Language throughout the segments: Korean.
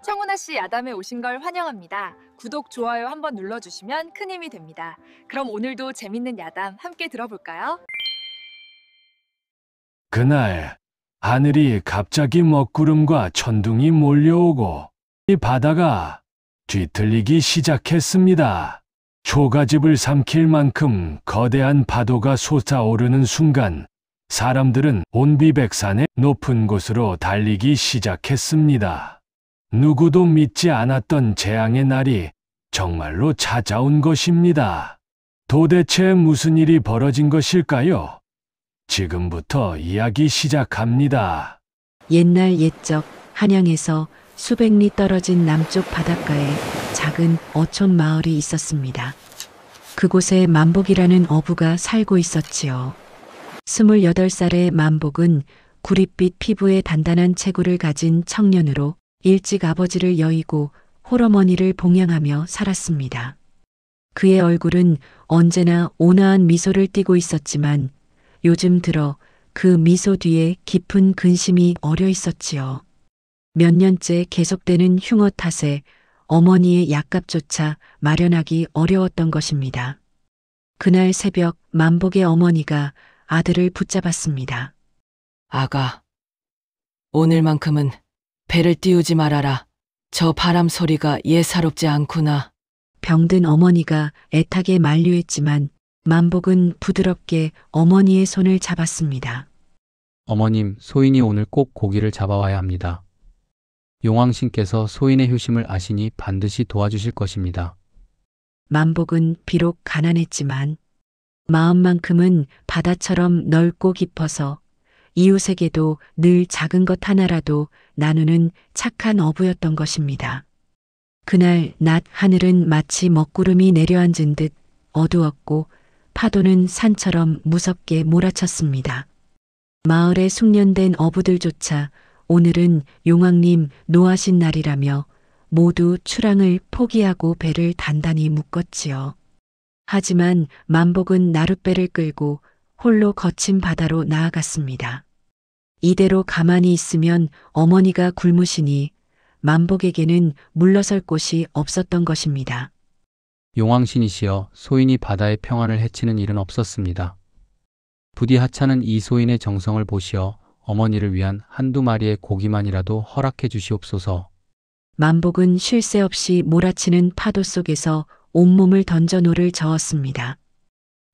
청운하 씨 야담에 오신 걸 환영합니다. 구독, 좋아요 한번 눌러주시면 큰 힘이 됩니다. 그럼 오늘도 재밌는 야담 함께 들어볼까요? 그날 하늘이 갑자기 먹구름과 천둥이 몰려오고 이 바다가 뒤틀리기 시작했습니다. 초가집을 삼킬 만큼 거대한 파도가 솟아오르는 순간 사람들은 온비백산의 높은 곳으로 달리기 시작했습니다. 누구도 믿지 않았던 재앙의 날이 정말로 찾아온 것입니다. 도대체 무슨 일이 벌어진 것일까요? 지금부터 이야기 시작합니다. 옛날 옛적 한양에서 수백 리 떨어진 남쪽 바닷가에 작은 어촌 마을이 있었습니다. 그곳에 만복이라는 어부가 살고 있었지요. 28살의 만복은 구릿빛 피부에 단단한 체구를 가진 청년으로 일찍 아버지를 여의고 홀어머니를 봉양하며 살았습니다. 그의 얼굴은 언제나 온화한 미소를 띠고 있었지만 요즘 들어 그 미소 뒤에 깊은 근심이 어려 있었지요. 몇 년째 계속되는 흉어 탓에 어머니의 약값조차 마련하기 어려웠던 것입니다. 그날 새벽 만복의 어머니가 아들을 붙잡았습니다. 아가, 오늘만큼은 배를 띄우지 말아라. 저 바람 소리가 예사롭지 않구나. 병든 어머니가 애타게 만류했지만 만복은 부드럽게 어머니의 손을 잡았습니다. 어머님, 소인이 오늘 꼭 고기를 잡아와야 합니다. 용왕신께서 소인의 효심을 아시니 반드시 도와주실 것입니다. 만복은 비록 가난했지만 마음만큼은 바다처럼 넓고 깊어서 이웃에게도 늘 작은 것 하나라도 나누는 착한 어부였던 것입니다. 그날 낮 하늘은 마치 먹구름이 내려앉은 듯 어두웠고 파도는 산처럼 무섭게 몰아쳤습니다. 마을에 숙련된 어부들조차 오늘은 용왕님 노하신 날이라며 모두 출항을 포기하고 배를 단단히 묶었지요. 하지만 만복은 나룻배를 끌고 홀로 거친 바다로 나아갔습니다. 이대로 가만히 있으면 어머니가 굶으시니 만복에게는 물러설 곳이 없었던 것입니다. 용왕신이시여, 소인이 바다의 평화를 해치는 일은 없었습니다. 부디 하찮은 이 소인의 정성을 보시어 어머니를 위한 한두 마리의 고기만이라도 허락해 주시옵소서. 만복은 쉴 새 없이 몰아치는 파도 속에서 온몸을 던져 노를 저었습니다.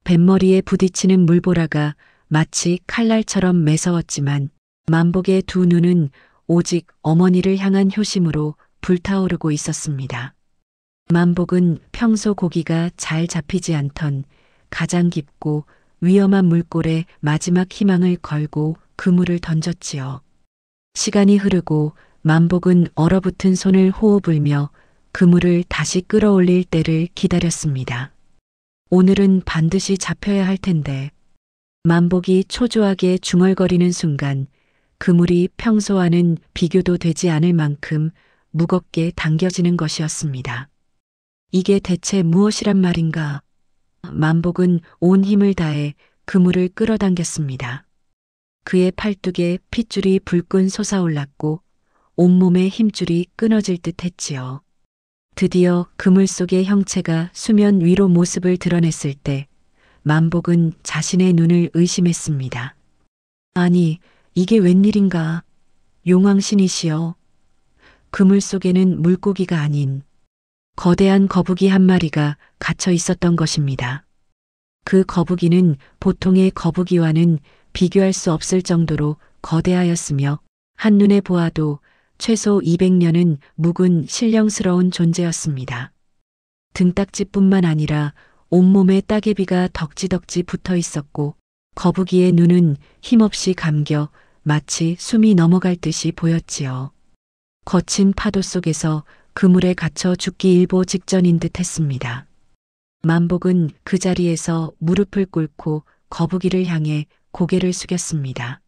뱃머리에 부딪히는 물보라가 마치 칼날처럼 매서웠지만 만복의 두 눈은 오직 어머니를 향한 효심으로 불타오르고 있었습니다. 만복은 평소 고기가 잘 잡히지 않던 가장 깊고 위험한 물골에 마지막 희망을 걸고 그물을 던졌지요. 시간이 흐르고 만복은 얼어붙은 손을 호호 불며 그물을 다시 끌어올릴 때를 기다렸습니다. 오늘은 반드시 잡혀야 할 텐데. 만복이 초조하게 중얼거리는 순간 그물이 평소와는 비교도 되지 않을 만큼 무겁게 당겨지는 것이었습니다. 이게 대체 무엇이란 말인가? 만복은 온 힘을 다해 그물을 끌어당겼습니다. 그의 팔뚝에 핏줄이 불끈 솟아올랐고 온몸의 힘줄이 끊어질 듯 했지요. 드디어 그물 속의 형체가 수면 위로 모습을 드러냈을 때 만복은 자신의 눈을 의심했습니다. 아니, 이게 웬일인가? 용왕신이시여. 그물 속에는 물고기가 아닌 거대한 거북이 한 마리가 갇혀 있었던 것입니다. 그 거북이는 보통의 거북이와는 비교할 수 없을 정도로 거대하였으며 한눈에 보아도 최소 200년은 묵은 신령스러운 존재였습니다. 등딱지뿐만 아니라 온몸에 따개비가 덕지덕지 붙어 있었고 거북이의 눈은 힘없이 감겨 마치 숨이 넘어갈 듯이 보였지요. 거친 파도 속에서 그물에 갇혀 죽기 일보 직전인 듯 했습니다. 만복은 그 자리에서 무릎을 꿇고 거북이를 향해 고개를 숙였습니다.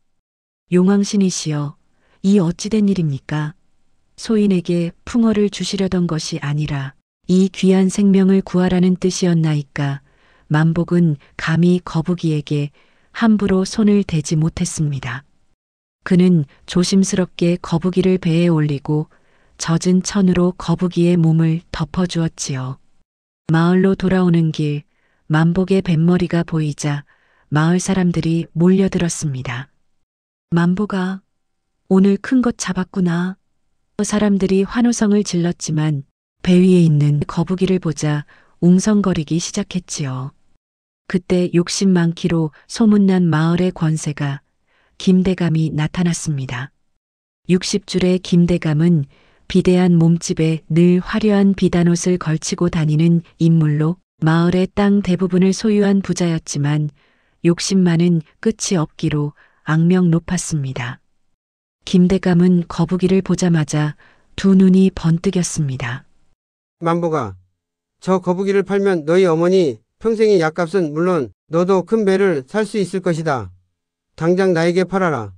용왕신이시여, 이 어찌된 일입니까? 소인에게 풍어를 주시려던 것이 아니라 이 귀한 생명을 구하라는 뜻이었나이까. 만복은 감히 거북이에게 함부로 손을 대지 못했습니다. 그는 조심스럽게 거북이를 배에 올리고 젖은 천으로 거북이의 몸을 덮어주었지요. 마을로 돌아오는 길, 만복의 뱃머리가 보이자 마을 사람들이 몰려들었습니다. 만복아, 오늘 큰 것 잡았구나. 사람들이 환호성을 질렀지만 배 위에 있는 거북이를 보자 웅성거리기 시작했지요. 그때 욕심 많기로 소문난 마을의 권세가 김대감이 나타났습니다. 60줄의 김대감은 비대한 몸집에 늘 화려한 비단옷을 걸치고 다니는 인물로 마을의 땅 대부분을 소유한 부자였지만 욕심만은 끝이 없기로 악명 높았습니다. 김대감은 거북이를 보자마자 두 눈이 번뜩였습니다. 만복아, 저 거북이를 팔면 너희 어머니 평생의 약값은 물론 너도 큰 배를 살 수 있을 것이다. 당장 나에게 팔아라.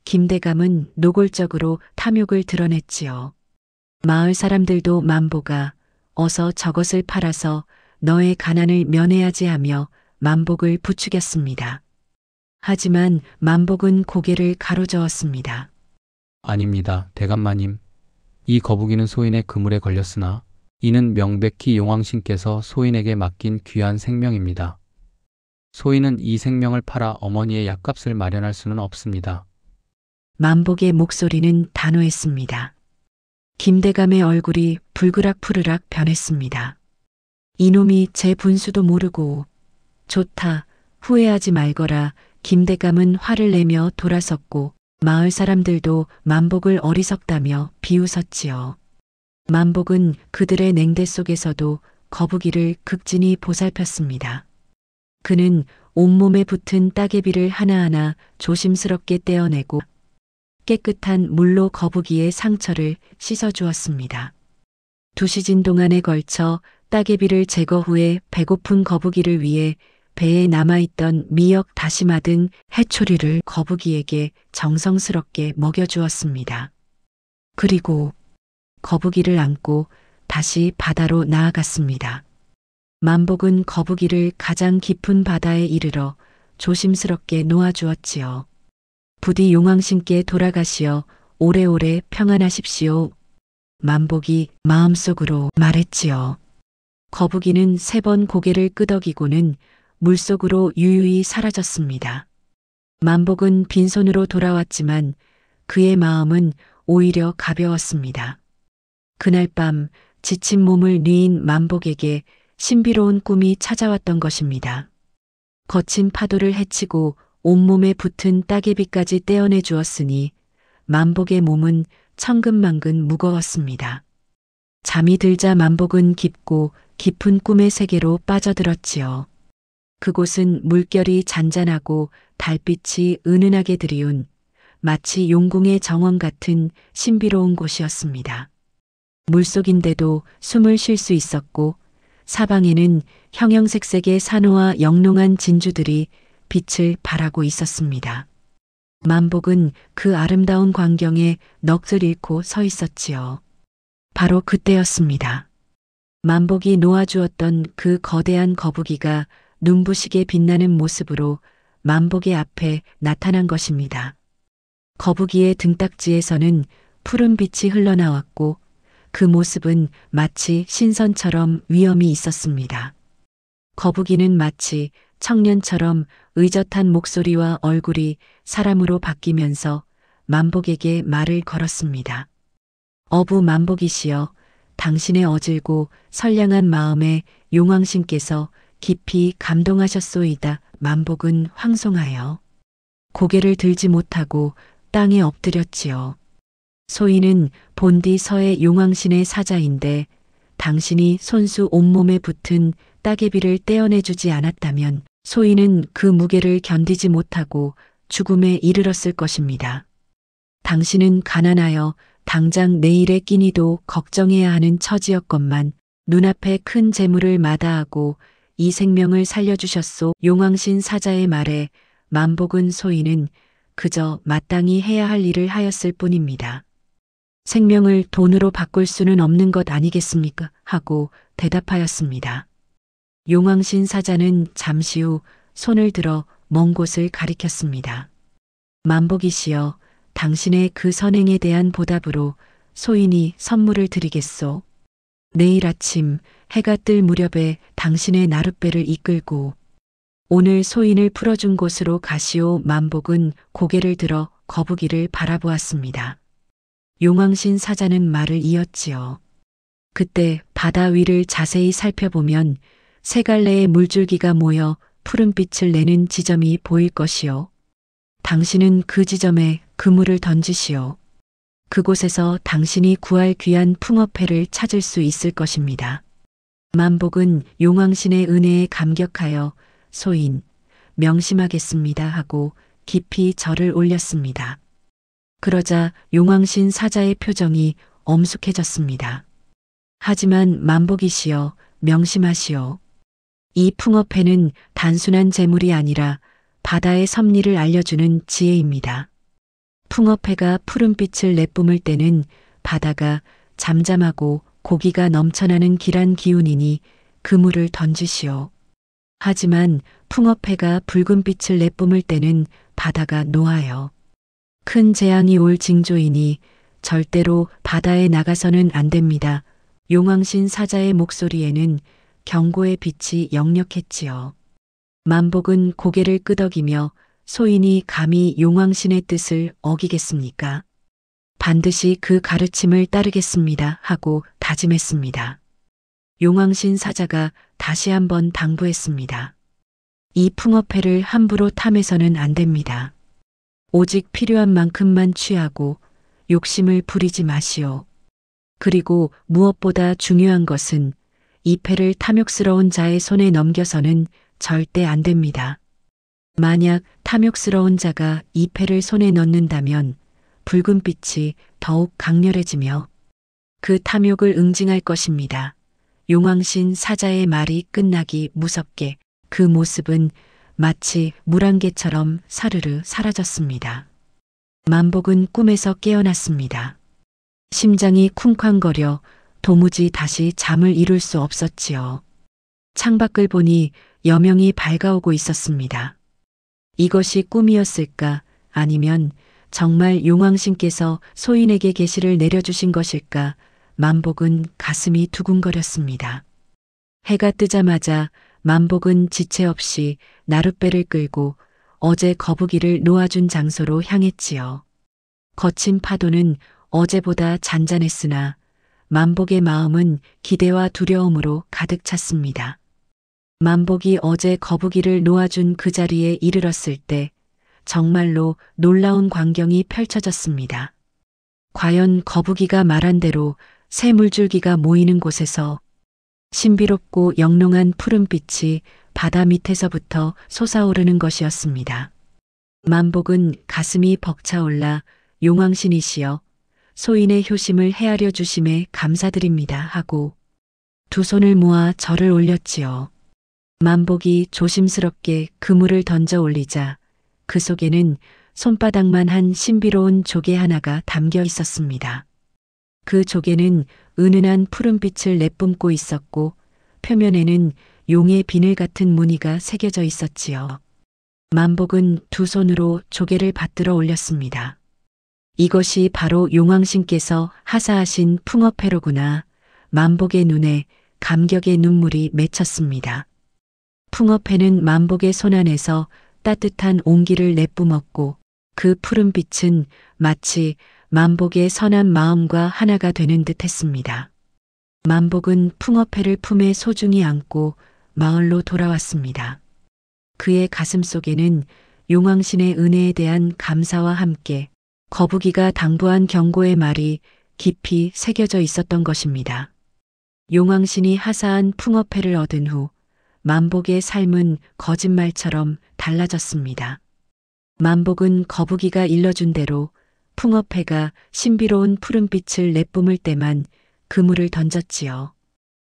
김대감은 노골적으로 탐욕을 드러냈지요. 마을 사람들도 만복아, 어서 저것을 팔아서 너의 가난을 면해야지 하며 만복을 부추겼습니다. 하지만 만복은 고개를 가로저었습니다. 아닙니다, 대감마님. 이 거북이는 소인의 그물에 걸렸으나 이는 명백히 용왕신께서 소인에게 맡긴 귀한 생명입니다. 소인은 이 생명을 팔아 어머니의 약값을 마련할 수는 없습니다. 만복의 목소리는 단호했습니다. 김대감의 얼굴이 불그락푸르락 변했습니다. 이놈이 제 분수도 모르고. 좋다, 후회하지 말거라. 김대감은 화를 내며 돌아섰고 마을 사람들도 만복을 어리석다며 비웃었지요. 만복은 그들의 냉대 속에서도 거북이를 극진히 보살폈습니다. 그는 온몸에 붙은 따개비를 하나하나 조심스럽게 떼어내고 깨끗한 물로 거북이의 상처를 씻어주었습니다. 2시즌 동안에 걸쳐 따개비를 제거 후에 배고픈 거북이를 위해 배에 남아있던 미역, 다시마 등 해초리를 거북이에게 정성스럽게 먹여주었습니다. 그리고 거북이를 안고 다시 바다로 나아갔습니다. 만복은 거북이를 가장 깊은 바다에 이르러 조심스럽게 놓아주었지요. 부디 용왕신께 돌아가시어 오래오래 평안하십시오. 만복이 마음속으로 말했지요. 거북이는 3번 고개를 끄덕이고는 물속으로 유유히 사라졌습니다. 만복은 빈손으로 돌아왔지만 그의 마음은 오히려 가벼웠습니다. 그날 밤 지친 몸을 뉘인 만복에게 신비로운 꿈이 찾아왔던 것입니다. 거친 파도를 헤치고 온몸에 붙은 따개비까지 떼어내 주었으니 만복의 몸은 천근만근 무거웠습니다. 잠이 들자 만복은 깊고 깊은 꿈의 세계로 빠져들었지요. 그곳은 물결이 잔잔하고 달빛이 은은하게 드리운 마치 용궁의 정원 같은 신비로운 곳이었습니다. 물속인데도 숨을 쉴 수 있었고 사방에는 형형색색의 산호와 영롱한 진주들이 빛을 발하고 있었습니다. 만복은 그 아름다운 광경에 넋을 잃고 서 있었지요. 바로 그때였습니다. 만복이 놓아주었던 그 거대한 거북이가 눈부시게 빛나는 모습으로 만복의 앞에 나타난 것입니다. 거북이의 등딱지에서는 푸른 빛이 흘러나왔고 그 모습은 마치 신선처럼 위엄이 있었습니다. 거북이는 마치 청년처럼 의젓한 목소리와 얼굴이 사람으로 바뀌면서 만복에게 말을 걸었습니다. 어부 만복이시여, 당신의 어질고 선량한 마음에 용왕신께서 깊이 감동하셨소이다. 만복은 황송하여 고개를 들지 못하고 땅에 엎드렸지요. 소인은 본디 서의 용왕신의 사자인데 당신이 손수 온몸에 붙은 따개비를 떼어내주지 않았다면 소인은 그 무게를 견디지 못하고 죽음에 이르렀을 것입니다. 당신은 가난하여 당장 내일의 끼니도 걱정해야 하는 처지였건만 눈앞에 큰 재물을 마다하고 이 생명을 살려주셨소. 용왕신 사자의 말에 만복은 소인은 그저 마땅히 해야 할 일을 하였을 뿐입니다. 생명을 돈으로 바꿀 수는 없는 것 아니겠습니까? 하고 대답하였습니다. 용왕신 사자는 잠시 후 손을 들어 먼 곳을 가리켰습니다. 만복이시여, 당신의 그 선행에 대한 보답으로 소인이 선물을 드리겠소. 내일 아침 해가 뜰 무렵에 당신의 나룻배를 이끌고 오늘 소인을 풀어준 곳으로 가시오. 만복은 고개를 들어 거북이를 바라보았습니다. 용왕신 사자는 말을 이었지요. 그때 바다 위를 자세히 살펴보면 세 갈래의 물줄기가 모여 푸른빛을 내는 지점이 보일 것이요. 당신은 그 지점에 그물을 던지시오. 그곳에서 당신이 구할 귀한 풍어패를 찾을 수 있을 것입니다. 만복은 용왕신의 은혜에 감격하여 소인, 명심하겠습니다 하고 깊이 절을 올렸습니다. 그러자 용왕신 사자의 표정이 엄숙해졌습니다. 하지만 만복이시여, 명심하시오. 이 풍어패는 단순한 재물이 아니라 바다의 섭리를 알려주는 지혜입니다. 풍어패가 푸른빛을 내뿜을 때는 바다가 잠잠하고 고기가 넘쳐나는 길한 기운이니 그물을 던지시오. 하지만 풍어패가 붉은 빛을 내뿜을 때는 바다가 노하여 큰 재앙이 올 징조이니 절대로 바다에 나가서는 안 됩니다. 용왕신 사자의 목소리에는 경고의 빛이 역력했지요. 만복은 고개를 끄덕이며 소인이 감히 용왕신의 뜻을 어기겠습니까? 반드시 그 가르침을 따르겠습니다 하고 다짐했습니다. 용왕신 사자가 다시 한번 당부했습니다. 이 풍어패를 함부로 탐해서는 안 됩니다. 오직 필요한 만큼만 취하고 욕심을 부리지 마시오. 그리고 무엇보다 중요한 것은 이 패를 탐욕스러운 자의 손에 넘겨서는 절대 안 됩니다. 만약 탐욕스러운 자가 이 패를 손에 넣는다면 붉은 빛이 더욱 강렬해지며 그 탐욕을 응징할 것입니다. 용왕신 사자의 말이 끝나기 무섭게 그 모습은 마치 물안개처럼 사르르 사라졌습니다. 만복은 꿈에서 깨어났습니다. 심장이 쿵쾅거려 도무지 다시 잠을 이룰 수 없었지요. 창밖을 보니 여명이 밝아오고 있었습니다. 이것이 꿈이었을까? 아니면 정말 용왕신께서 소인에게 계시를 내려주신 것일까? 만복은 가슴이 두근거렸습니다. 해가 뜨자마자 만복은 지체 없이 나룻배를 끌고 어제 거북이를 놓아준 장소로 향했지요. 거친 파도는 어제보다 잔잔했으나 만복의 마음은 기대와 두려움으로 가득 찼습니다. 만복이 어제 거북이를 놓아준 그 자리에 이르렀을 때 정말로 놀라운 광경이 펼쳐졌습니다. 과연 거북이가 말한 대로 새 물줄기가 모이는 곳에서 신비롭고 영롱한 푸른빛이 바다 밑에서부터 솟아오르는 것이었습니다. 만복은 가슴이 벅차올라 용왕신이시여 소인의 효심을 헤아려 주심에 감사드립니다 하고 두 손을 모아 절을 올렸지요. 만복이 조심스럽게 그물을 던져 올리자 그 속에는 손바닥만 한 신비로운 조개 하나가 담겨 있었습니다. 그 조개는 은은한 푸른빛을 내뿜고 있었고 표면에는 용의 비늘 같은 무늬가 새겨져 있었지요. 만복은 두 손으로 조개를 받들어 올렸습니다. 이것이 바로 용왕신께서 하사하신 풍어패로구나. 만복의 눈에 감격의 눈물이 맺혔습니다. 풍어패는 만복의 손안에서 따뜻한 온기를 내뿜었고 그 푸른 빛은 마치 만복의 선한 마음과 하나가 되는 듯 했습니다. 만복은 풍어패를 품에 소중히 안고 마을로 돌아왔습니다. 그의 가슴 속에는 용왕신의 은혜에 대한 감사와 함께 거북이가 당부한 경고의 말이 깊이 새겨져 있었던 것입니다. 용왕신이 하사한 풍어패를 얻은 후 만복의 삶은 거짓말처럼 달라졌습니다. 만복은 거북이가 일러준 대로 풍어패가 신비로운 푸른빛을 내뿜을 때만 그물을 던졌지요.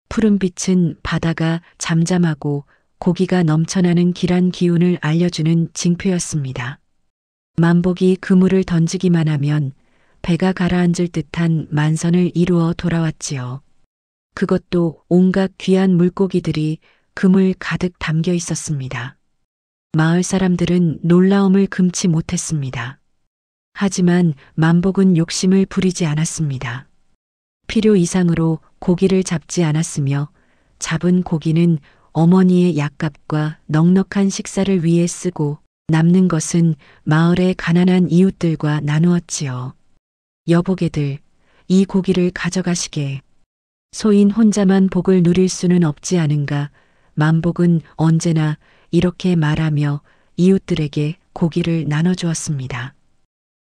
푸른빛은 바다가 잠잠하고 고기가 넘쳐나는 길한 기운을 알려주는 징표였습니다. 만복이 그물을 던지기만 하면 배가 가라앉을 듯한 만선을 이루어 돌아왔지요. 그것도 온갖 귀한 물고기들이 그물 가득 담겨 있었습니다. 마을 사람들은 놀라움을 금치 못했습니다. 하지만 만복은 욕심을 부리지 않았습니다. 필요 이상으로 고기를 잡지 않았으며 잡은 고기는 어머니의 약값과 넉넉한 식사를 위해 쓰고 남는 것은 마을의 가난한 이웃들과 나누었지요. 여보게들, 이 고기를 가져가시게. 소인 혼자만 복을 누릴 수는 없지 않은가. 만복은 언제나 이렇게 말하며 이웃들에게 고기를 나눠주었습니다.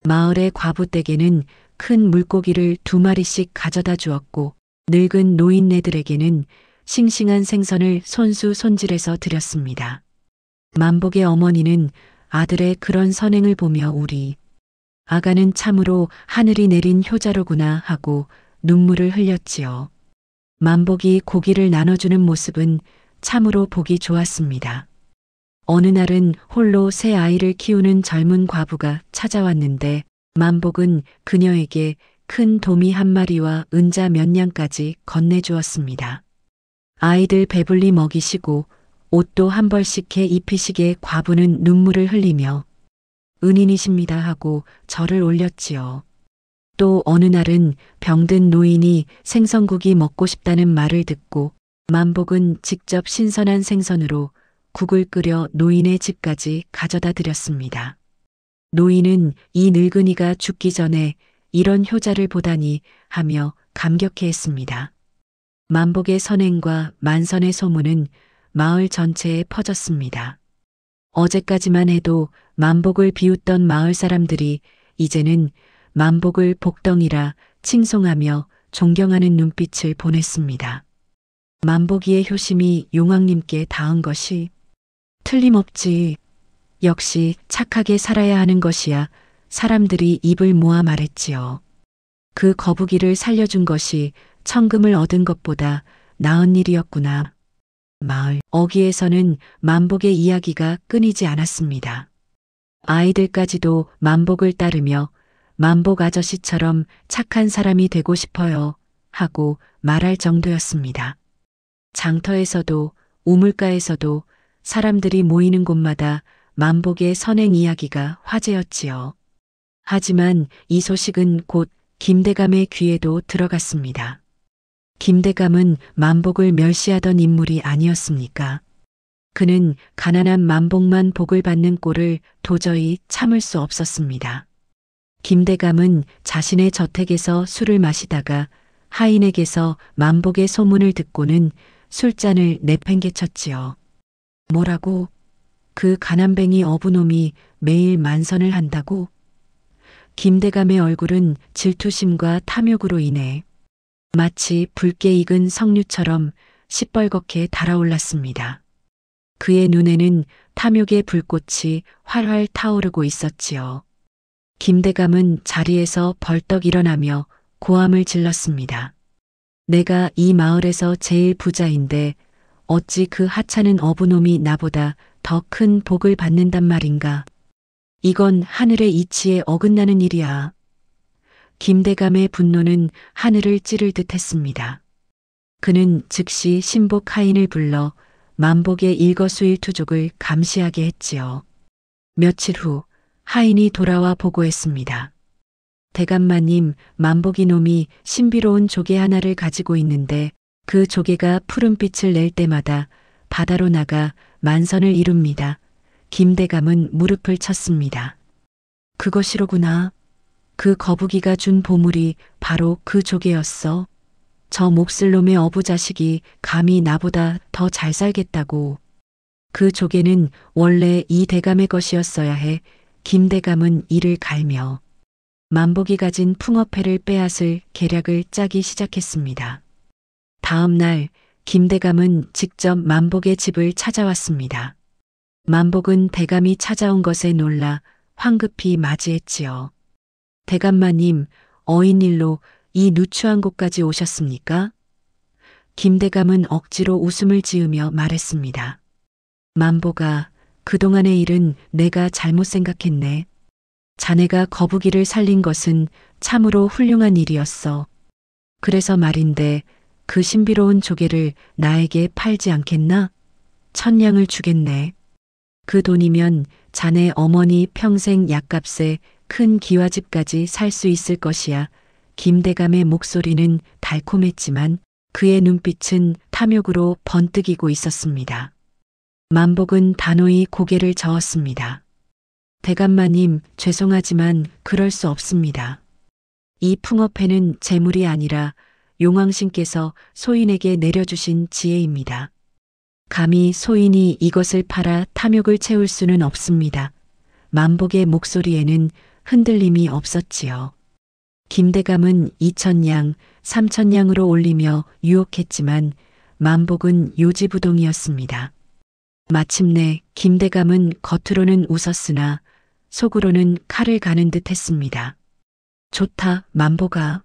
마을의 과부댁에는 큰 물고기를 2마리씩 가져다 주었고 늙은 노인네들에게는 싱싱한 생선을 손수 손질해서 드렸습니다. 만복의 어머니는 아들의 그런 선행을 보며 우리 아가는 참으로 하늘이 내린 효자로구나 하고 눈물을 흘렸지요. 만복이 고기를 나눠주는 모습은 참으로 보기 좋았습니다. 어느 날은 홀로 새 아이를 키우는 젊은 과부가 찾아왔는데 만복은 그녀에게 큰 도미 1마리와 은자 몇 냥까지 건네주었습니다. 아이들 배불리 먹이시고 옷도 한 벌씩 해 입히시게 과부는 눈물을 흘리며 은인이십니다 하고 절을 올렸지요. 또 어느 날은 병든 노인이 생선국이 먹고 싶다는 말을 듣고 만복은 직접 신선한 생선으로 국을 끓여 노인의 집까지 가져다 드렸습니다. 노인은 이 늙은이가 죽기 전에 이런 효자를 보다니 하며 감격해했습니다. 만복의 선행과 만선의 소문은 마을 전체에 퍼졌습니다. 어제까지만 해도 만복을 비웃던 마을 사람들이 이제는 만복을 복덩이라 칭송하며 존경하는 눈빛을 보냈습니다. 만복이의 효심이 용왕님께 닿은 것이 틀림없지. 역시 착하게 살아야 하는 것이야. 사람들이 입을 모아 말했지요. 그 거북이를 살려준 것이 천금을 얻은 것보다 나은 일이었구나. 마을 어귀에서는 만복의 이야기가 끊이지 않았습니다. 아이들까지도 만복을 따르며 만복 아저씨처럼 착한 사람이 되고 싶어요 하고 말할 정도였습니다. 장터에서도 우물가에서도 사람들이 모이는 곳마다 만복의 선행 이야기가 화제였지요. 하지만 이 소식은 곧 김대감의 귀에도 들어갔습니다. 김대감은 만복을 멸시하던 인물이 아니었습니까? 그는 가난한 만복만 복을 받는 꼴을 도저히 참을 수 없었습니다. 김대감은 자신의 저택에서 술을 마시다가 하인에게서 만복의 소문을 듣고는 술잔을 내팽개쳤지요. 뭐라고? 그 가난뱅이 어부놈이 매일 만선을 한다고? 김대감의 얼굴은 질투심과 탐욕으로 인해 마치 붉게 익은 석류처럼 시뻘겋게 달아올랐습니다. 그의 눈에는 탐욕의 불꽃이 활활 타오르고 있었지요. 김대감은 자리에서 벌떡 일어나며 고함을 질렀습니다. 내가 이 마을에서 제일 부자인데 어찌 그 하찮은 어부놈이 나보다 더 큰 복을 받는단 말인가. 이건 하늘의 이치에 어긋나는 일이야. 김대감의 분노는 하늘을 찌를 듯 했습니다. 그는 즉시 신복 하인을 불러 만복의 일거수일투족을 감시하게 했지요. 며칠 후 하인이 돌아와 보고했습니다. 대감마님, 만복이 놈이 신비로운 조개 하나를 가지고 있는데 그 조개가 푸른빛을 낼 때마다 바다로 나가 만선을 이룹니다. 김대감은 무릎을 쳤습니다. 그것이로구나. 그 거북이가 준 보물이 바로 그 조개였어. 저 몹쓸 놈의 어부 자식이 감히 나보다 더 잘 살겠다고. 그 조개는 원래 이 대감의 것이었어야 해. 김대감은 이를 갈며 만복이 가진 풍어패를 빼앗을 계략을 짜기 시작했습니다. 다음 날 김대감은 직접 만복의 집을 찾아왔습니다. 만복은 대감이 찾아온 것에 놀라 황급히 맞이했지요. 대감마님, 어인일로 이 누추한 곳까지 오셨습니까? 김대감은 억지로 웃음을 지으며 말했습니다. 만복아, 그동안의 일은 내가 잘못 생각했네. 자네가 거북이를 살린 것은 참으로 훌륭한 일이었어. 그래서 말인데 그 신비로운 조개를 나에게 팔지 않겠나? 1000냥을 주겠네. 그 돈이면 자네 어머니 평생 약값에 큰 기와집까지 살 수 있을 것이야. 김대감의 목소리는 달콤했지만 그의 눈빛은 탐욕으로 번뜩이고 있었습니다. 만복은 단호히 고개를 저었습니다. 대감마님, 죄송하지만 그럴 수 없습니다. 이 풍어패는 재물이 아니라 용왕신께서 소인에게 내려주신 지혜입니다. 감히 소인이 이것을 팔아 탐욕을 채울 수는 없습니다. 만복의 목소리에는 흔들림이 없었지요. 김대감은 2,000냥, 3,000냥으로 올리며 유혹했지만 만복은 요지부동이었습니다. 마침내 김대감은 겉으로는 웃었으나 속으로는 칼을 가는 듯 했습니다. 좋다, 만복아.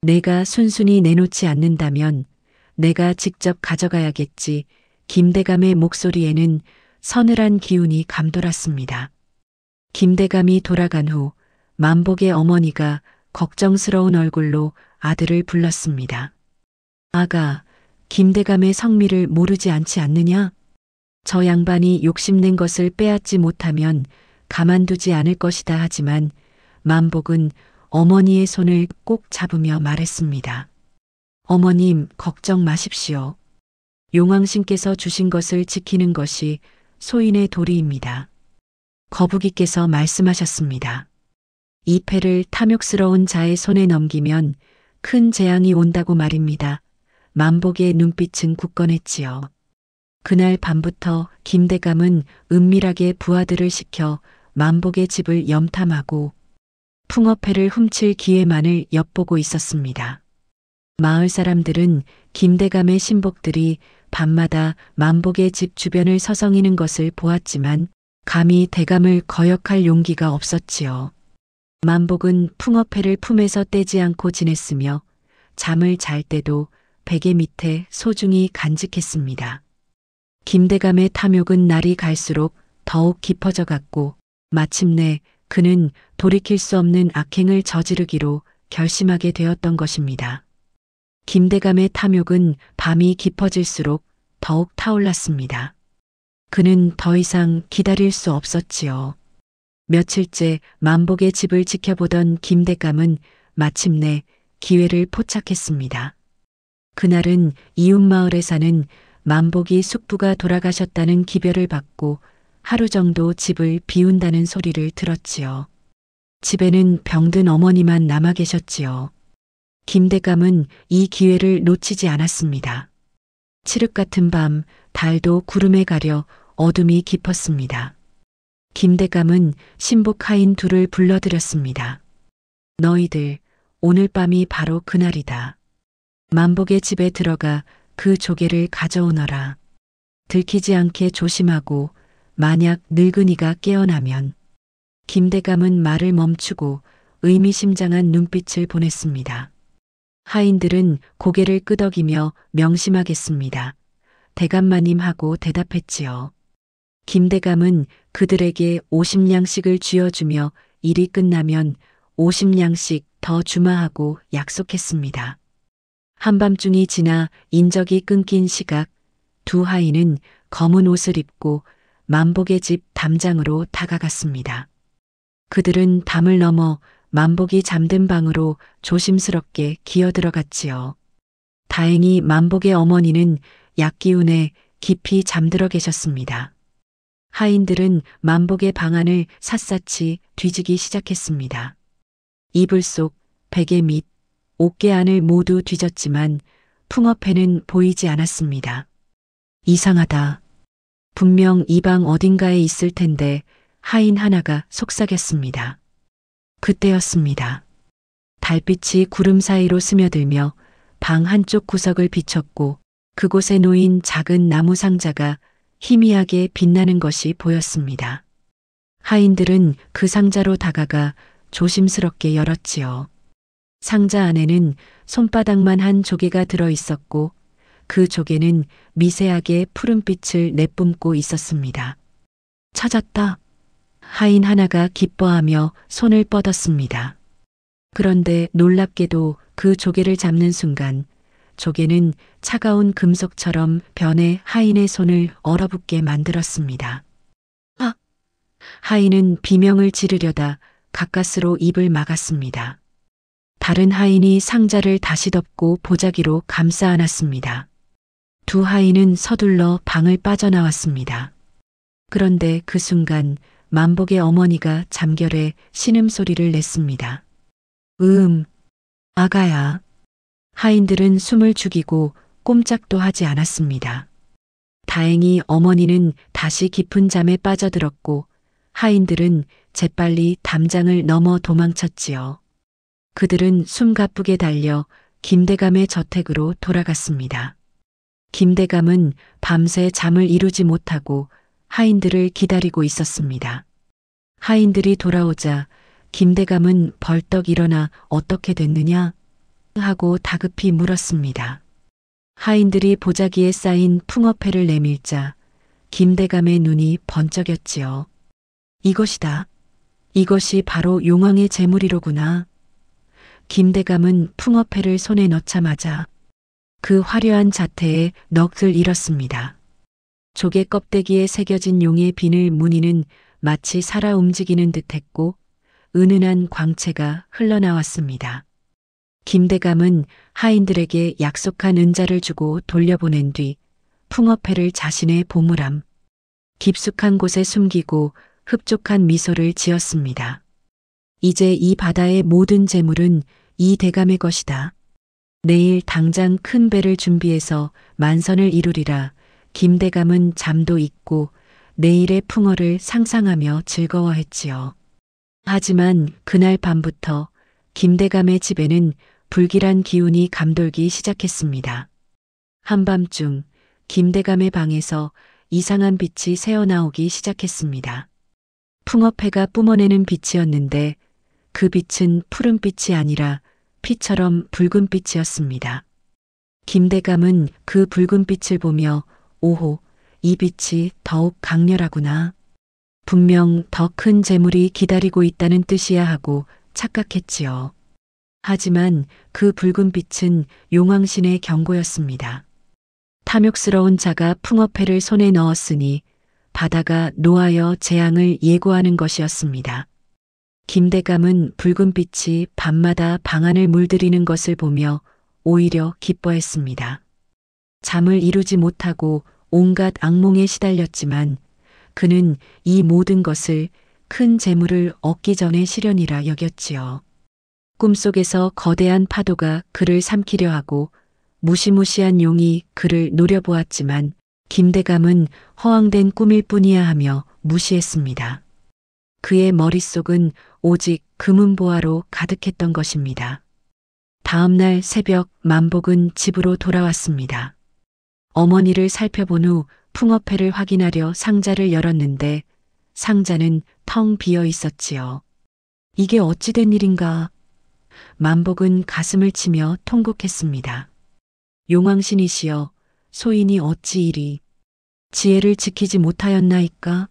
내가 순순히 내놓지 않는다면 내가 직접 가져가야겠지. 김대감의 목소리에는 서늘한 기운이 감돌았습니다. 김대감이 돌아간 후 만복의 어머니가 걱정스러운 얼굴로 아들을 불렀습니다. 아가, 김대감의 성미를 모르지 않지 않느냐? 저 양반이 욕심낸 것을 빼앗지 못하면 가만두지 않을 것이다 하지만 만복은 어머니의 손을 꼭 잡으며 말했습니다. 어머님, 걱정 마십시오. 용왕신께서 주신 것을 지키는 것이 소인의 도리입니다. 거북이께서 말씀하셨습니다. 이 패를 탐욕스러운 자의 손에 넘기면 큰 재앙이 온다고 말입니다. 만복의 눈빛은 굳건했지요. 그날 밤부터 김대감은 은밀하게 부하들을 시켜 만복의 집을 염탐하고 풍어패를 훔칠 기회만을 엿보고 있었습니다. 마을 사람들은 김대감의 신복들이 밤마다 만복의 집 주변을 서성이는 것을 보았지만 감히 대감을 거역할 용기가 없었지요. 만복은 풍어패를 품에서 떼지 않고 지냈으며 잠을 잘 때도 베개 밑에 소중히 간직했습니다. 김대감의 탐욕은 날이 갈수록 더욱 깊어져 갔고 마침내 그는 돌이킬 수 없는 악행을 저지르기로 결심하게 되었던 것입니다. 김대감의 탐욕은 밤이 깊어질수록 더욱 타올랐습니다. 그는 더 이상 기다릴 수 없었지요. 며칠째 만복의 집을 지켜보던 김대감은 마침내 기회를 포착했습니다. 그날은 이웃마을에 사는 만복이 숙부가 돌아가셨다는 기별을 받고 하루 정도 집을 비운다는 소리를 들었지요. 집에는 병든 어머니만 남아 계셨지요. 김대감은 이 기회를 놓치지 않았습니다. 칠흑 같은 밤 달도 구름에 가려 어둠이 깊었습니다. 김대감은 신복 하인 둘을 불러들였습니다. 너희들, 오늘 밤이 바로 그날이다. 만복의 집에 들어가 그 조개를 가져오너라. 들키지 않게 조심하고 만약 늙은이가 깨어나면. 김대감은 말을 멈추고 의미심장한 눈빛을 보냈습니다. 하인들은 고개를 끄덕이며 명심하겠습니다. 대감마님 하고 대답했지요. 김대감은 그들에게 50냥씩을 쥐어주며 일이 끝나면 50냥씩 더 주마하고 약속했습니다. 한밤중이 지나 인적이 끊긴 시각, 두 하인은 검은 옷을 입고 만복의 집 담장으로 다가갔습니다. 그들은 담을 넘어 만복이 잠든 방으로 조심스럽게 기어들어갔지요. 다행히 만복의 어머니는 약기운에 깊이 잠들어 계셨습니다. 하인들은 만복의 방안을 샅샅이 뒤지기 시작했습니다. 이불 속, 베개 밑, 옷개 안을 모두 뒤졌지만 풍어패는 보이지 않았습니다. 이상하다. 분명 이 방 어딘가에 있을 텐데 하인 하나가 속삭였습니다. 그때였습니다. 달빛이 구름 사이로 스며들며 방 한쪽 구석을 비췄고 그곳에 놓인 작은 나무 상자가 희미하게 빛나는 것이 보였습니다. 하인들은 그 상자로 다가가 조심스럽게 열었지요. 상자 안에는 손바닥만 한 조개가 들어 있었고 그 조개는 미세하게 푸른빛을 내뿜고 있었습니다. 찾았다. 하인 하나가 기뻐하며 손을 뻗었습니다. 그런데 놀랍게도 그 조개를 잡는 순간 조개는 차가운 금속처럼 변해 하인의 손을 얼어붙게 만들었습니다. 아! 하인은 비명을 지르려다 가까스로 입을 막았습니다. 다른 하인이 상자를 다시 덮고 보자기로 감싸 안았습니다. 두 하인은 서둘러 방을 빠져나왔습니다. 그런데 그 순간 만복의 어머니가 잠결에 신음소리를 냈습니다. 아가야. 하인들은 숨을 죽이고 꼼짝도 하지 않았습니다. 다행히 어머니는 다시 깊은 잠에 빠져들었고 하인들은 재빨리 담장을 넘어 도망쳤지요. 그들은 숨가쁘게 달려 김대감의 저택으로 돌아갔습니다. 김대감은 밤새 잠을 이루지 못하고 하인들을 기다리고 있었습니다. 하인들이 돌아오자 김대감은 벌떡 일어나 어떻게 됐느냐 하고 다급히 물었습니다. 하인들이 보자기에 쌓인 풍어패를 내밀자 김대감의 눈이 번쩍였지요. 이것이다. 이것이 바로 용왕의 재물이로구나. 김대감은 풍어패를 손에 넣자마자 그 화려한 자태에 넋을 잃었습니다. 조개 껍데기에 새겨진 용의 비늘 무늬는 마치 살아 움직이는 듯했고 은은한 광채가 흘러나왔습니다. 김대감은 하인들에게 약속한 은자를 주고 돌려보낸 뒤 풍어패를 자신의 보물함 깊숙한 곳에 숨기고 흡족한 미소를 지었습니다. 이제 이 바다의 모든 재물은 이 대감의 것이다. 내일 당장 큰 배를 준비해서 만선을 이루리라. 김대감은 잠도 잊고 내일의 풍어를 상상하며 즐거워했지요. 하지만 그날 밤부터 김대감의 집에는 불길한 기운이 감돌기 시작했습니다. 한밤중 김대감의 방에서 이상한 빛이 새어나오기 시작했습니다. 풍어패가 뿜어내는 빛이었는데 그 빛은 푸른빛이 아니라 피처럼 붉은 빛이었습니다. 김대감은 그 붉은 빛을 보며 오호, 이 빛이 더욱 강렬하구나. 분명 더 큰 재물이 기다리고 있다는 뜻이야 하고 착각했지요. 하지만 그 붉은 빛은 용왕신의 경고였습니다. 탐욕스러운 자가 풍어패를 손에 넣었으니 바다가 노하여 재앙을 예고하는 것이었습니다. 김대감은 붉은 빛이 밤마다 방안을 물들이는 것을 보며 오히려 기뻐했습니다. 잠을 이루지 못하고 온갖 악몽에 시달렸지만 그는 이 모든 것을 큰 재물을 얻기 전의 시련이라 여겼지요. 꿈속에서 거대한 파도가 그를 삼키려 하고 무시무시한 용이 그를 노려보았지만 김대감은 허황된 꿈일 뿐이야 하며 무시했습니다. 그의 머릿속은 오직 금은보화로 가득했던 것입니다. 다음 날 새벽 만복은 집으로 돌아왔습니다. 어머니를 살펴본 후 풍어패를 확인하려 상자를 열었는데 상자는 텅 비어 있었지요. 이게 어찌 된 일인가? 만복은 가슴을 치며 통곡했습니다. 용왕신이시여, 소인이 어찌 이리 지혜를 지키지 못하였나이까?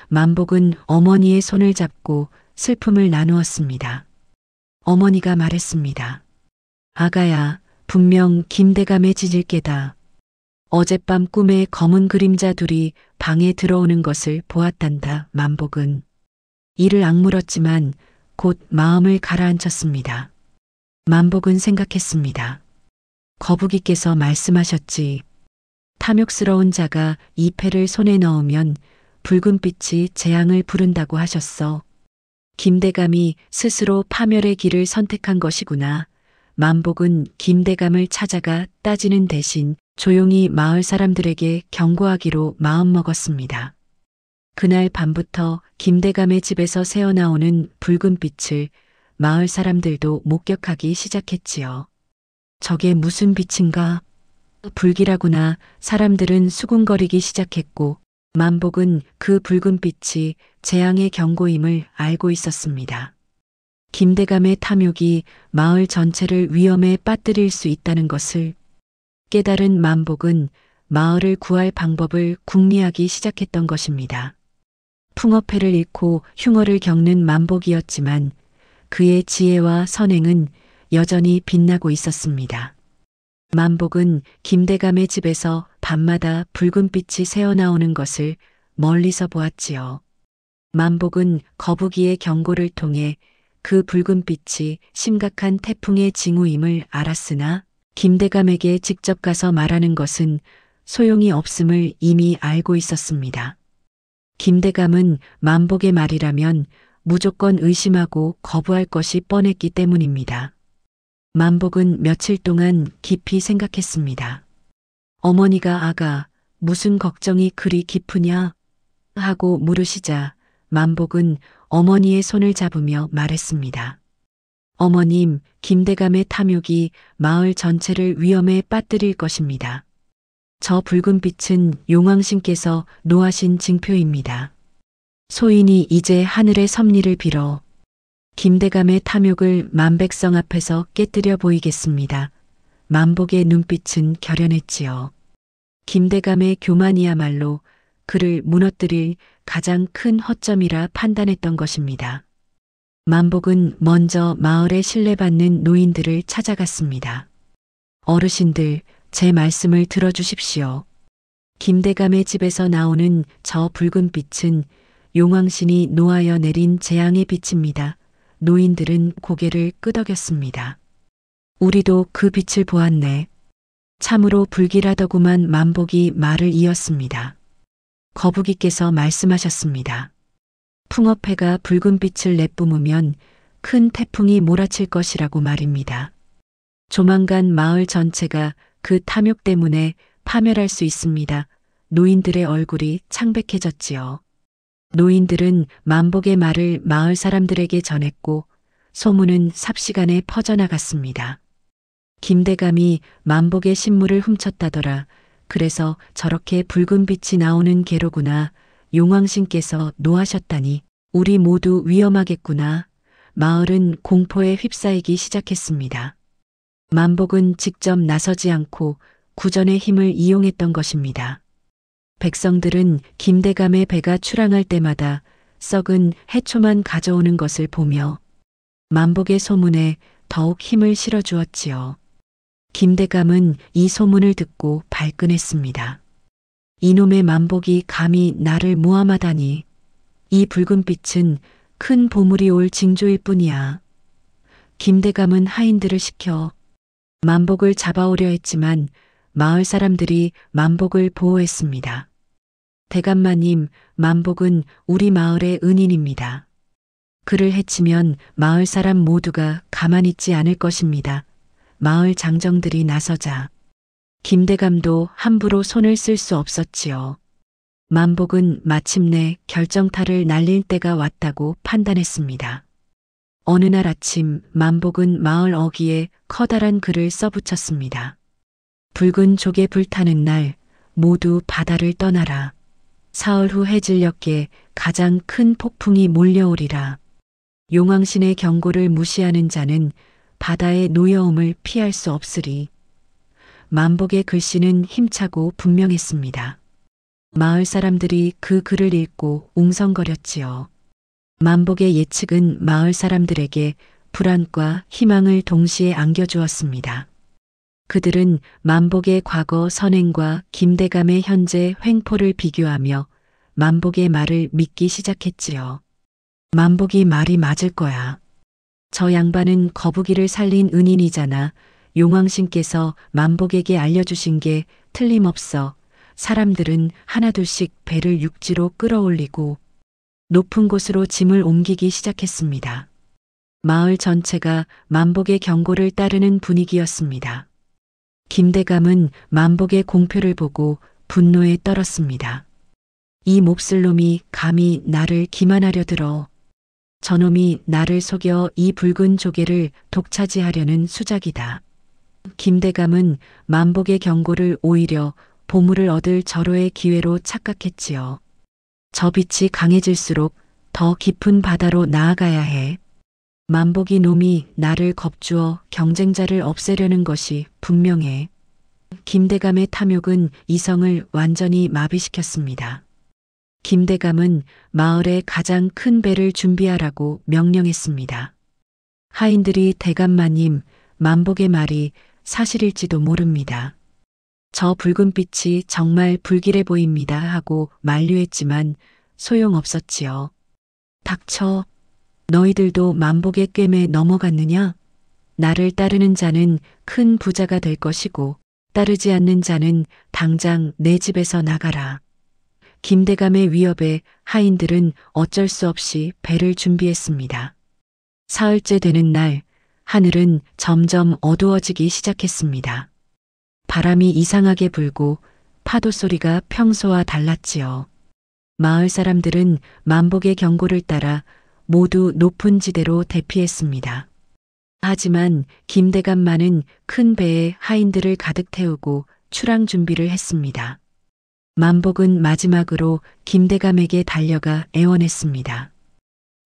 만복은 어머니의 손을 잡고 슬픔을 나누었습니다. 어머니가 말했습니다. 아가야, 분명 김대감의 지질께다. 어젯밤 꿈에 검은 그림자 둘이 방에 들어오는 것을 보았단다. 만복은 이를 악물었지만 곧 마음을 가라앉혔습니다. 만복은 생각했습니다. 거북이께서 말씀하셨지. 탐욕스러운 자가 이 패를 손에 넣으면 붉은 빛이 재앙을 부른다고 하셨어. 김대감이 스스로 파멸의 길을 선택한 것이구나. 만복은 김대감을 찾아가 따지는 대신 조용히 마을 사람들에게 경고하기로 마음먹었습니다. 그날 밤부터 김대감의 집에서 새어나오는 붉은 빛을 마을 사람들도 목격하기 시작했지요. 저게 무슨 빛인가? 불길하구나. 사람들은 수군거리기 시작했고 만복은 그 붉은 빛이 재앙의 경고임을 알고 있었습니다. 김대감의 탐욕이 마을 전체를 위험에 빠뜨릴 수 있다는 것을 깨달은 만복은 마을을 구할 방법을 궁리하기 시작했던 것입니다. 풍어패를 잃고 흉어를 겪는 만복이었지만 그의 지혜와 선행은 여전히 빛나고 있었습니다. 만복은 김대감의 집에서 밤마다 붉은 빛이 새어나오는 것을 멀리서 보았지요. 만복은 거북이의 경고를 통해 그 붉은 빛이 심각한 태풍의 징후임을 알았으나 김대감에게 직접 가서 말하는 것은 소용이 없음을 이미 알고 있었습니다. 김대감은 만복의 말이라면 무조건 의심하고 거부할 것이 뻔했기 때문입니다. 만복은 며칠 동안 깊이 생각했습니다. 어머니가 아가, 무슨 걱정이 그리 깊으냐? 하고 물으시자 만복은 어머니의 손을 잡으며 말했습니다. 어머님, 김대감의 탐욕이 마을 전체를 위험에 빠뜨릴 것입니다. 저 붉은 빛은 용왕신께서 노하신 징표입니다. 소인이 이제 하늘의 섭리를 빌어 김대감의 탐욕을 만백성 앞에서 깨뜨려 보이겠습니다. 만복의 눈빛은 결연했지요. 김대감의 교만이야말로 그를 무너뜨릴 가장 큰 허점이라 판단했던 것입니다. 만복은 먼저 마을에 신뢰받는 노인들을 찾아갔습니다. 어르신들, 제 말씀을 들어주십시오. 김대감의 집에서 나오는 저 붉은 빛은 용왕신이 노하여 내린 재앙의 빛입니다. 노인들은 고개를 끄덕였습니다. 우리도 그 빛을 보았네. 참으로 불길하더구만. 만복이 말을 이었습니다. 거북이께서 말씀하셨습니다. 풍업해가 붉은 빛을 내뿜으면 큰 태풍이 몰아칠 것이라고 말입니다. 조만간 마을 전체가 그 탐욕 때문에 파멸할 수 있습니다. 노인들의 얼굴이 창백해졌지요. 노인들은 만복의 말을 마을 사람들에게 전했고 소문은 삽시간에 퍼져나갔습니다. 김대감이 만복의 신물을 훔쳤다더라. 그래서 저렇게 붉은 빛이 나오는 게로구나. 용왕신께서 노하셨다니 우리 모두 위험하겠구나. 마을은 공포에 휩싸이기 시작했습니다. 만복은 직접 나서지 않고 구전의 힘을 이용했던 것입니다. 백성들은 김대감의 배가 출항할 때마다 썩은 해초만 가져오는 것을 보며 만복의 소문에 더욱 힘을 실어주었지요. 김대감은 이 소문을 듣고 발끈했습니다. 이놈의 만복이 감히 나를 모함하다니. 이 붉은 빛은 큰 보물이 올 징조일 뿐이야. 김대감은 하인들을 시켜 만복을 잡아오려 했지만 마을 사람들이 만복을 보호했습니다. 대감마님, 만복은 우리 마을의 은인입니다. 그를 해치면 마을 사람 모두가 가만히 있지 않을 것입니다. 마을 장정들이 나서자 김대감도 함부로 손을 쓸 수 없었지요. 만복은 마침내 결정타를 날릴 때가 왔다고 판단했습니다. 어느 날 아침 만복은 마을 어귀에 커다란 글을 써붙였습니다. 붉은 족에 불타는 날 모두 바다를 떠나라. 사흘 후 해질녘에 가장 큰 폭풍이 몰려오리라. 용왕신의 경고를 무시하는 자는 바다의 노여움을 피할 수 없으리. 만복의 글씨는 힘차고 분명했습니다. 마을 사람들이 그 글을 읽고 웅성거렸지요. 만복의 예측은 마을 사람들에게 불안과 희망을 동시에 안겨주었습니다. 그들은 만복의 과거 선행과 김대감의 현재 횡포를 비교하며 만복의 말을 믿기 시작했지요. 만복이 말이 맞을 거야. 저 양반은 거북이를 살린 은인이잖아. 용왕신께서 만복에게 알려주신 게 틀림없어. 사람들은 하나둘씩 배를 육지로 끌어올리고 높은 곳으로 짐을 옮기기 시작했습니다. 마을 전체가 만복의 경고를 따르는 분위기였습니다. 김대감은 만복의 공표를 보고 분노에 떨었습니다. 이 몹쓸 놈이 감히 나를 기만하려 들어. 저놈이 나를 속여 이 붉은 조개를 독차지하려는 수작이다. 김대감은 만복의 경고를 오히려 보물을 얻을 절호의 기회로 착각했지요. 저 빛이 강해질수록 더 깊은 바다로 나아가야 해. 만복이 놈이 나를 겁주어 경쟁자를 없애려는 것이 분명해. 김대감의 탐욕은 이성을 완전히 마비시켰습니다. 김대감은 마을의 가장 큰 배를 준비하라고 명령했습니다. 하인들이 대감마님, 만복의 말이 사실일지도 모릅니다. 저 붉은 빛이 정말 불길해 보입니다 하고 만류했지만 소용없었지요. 닥쳐. 너희들도 만복의 꿰매 넘어갔느냐? 나를 따르는 자는 큰 부자가 될 것이고 따르지 않는 자는 당장 내 집에서 나가라. 김대감의 위협에 하인들은 어쩔 수 없이 배를 준비했습니다. 사흘째 되는 날 하늘은 점점 어두워지기 시작했습니다. 바람이 이상하게 불고 파도 소리가 평소와 달랐지요. 마을 사람들은 만복의 경고를 따라 모두 높은 지대로 대피했습니다. 하지만 김대감만은 큰 배에 하인들을 가득 태우고 출항 준비를 했습니다. 만복은 마지막으로 김대감에게 달려가 애원했습니다.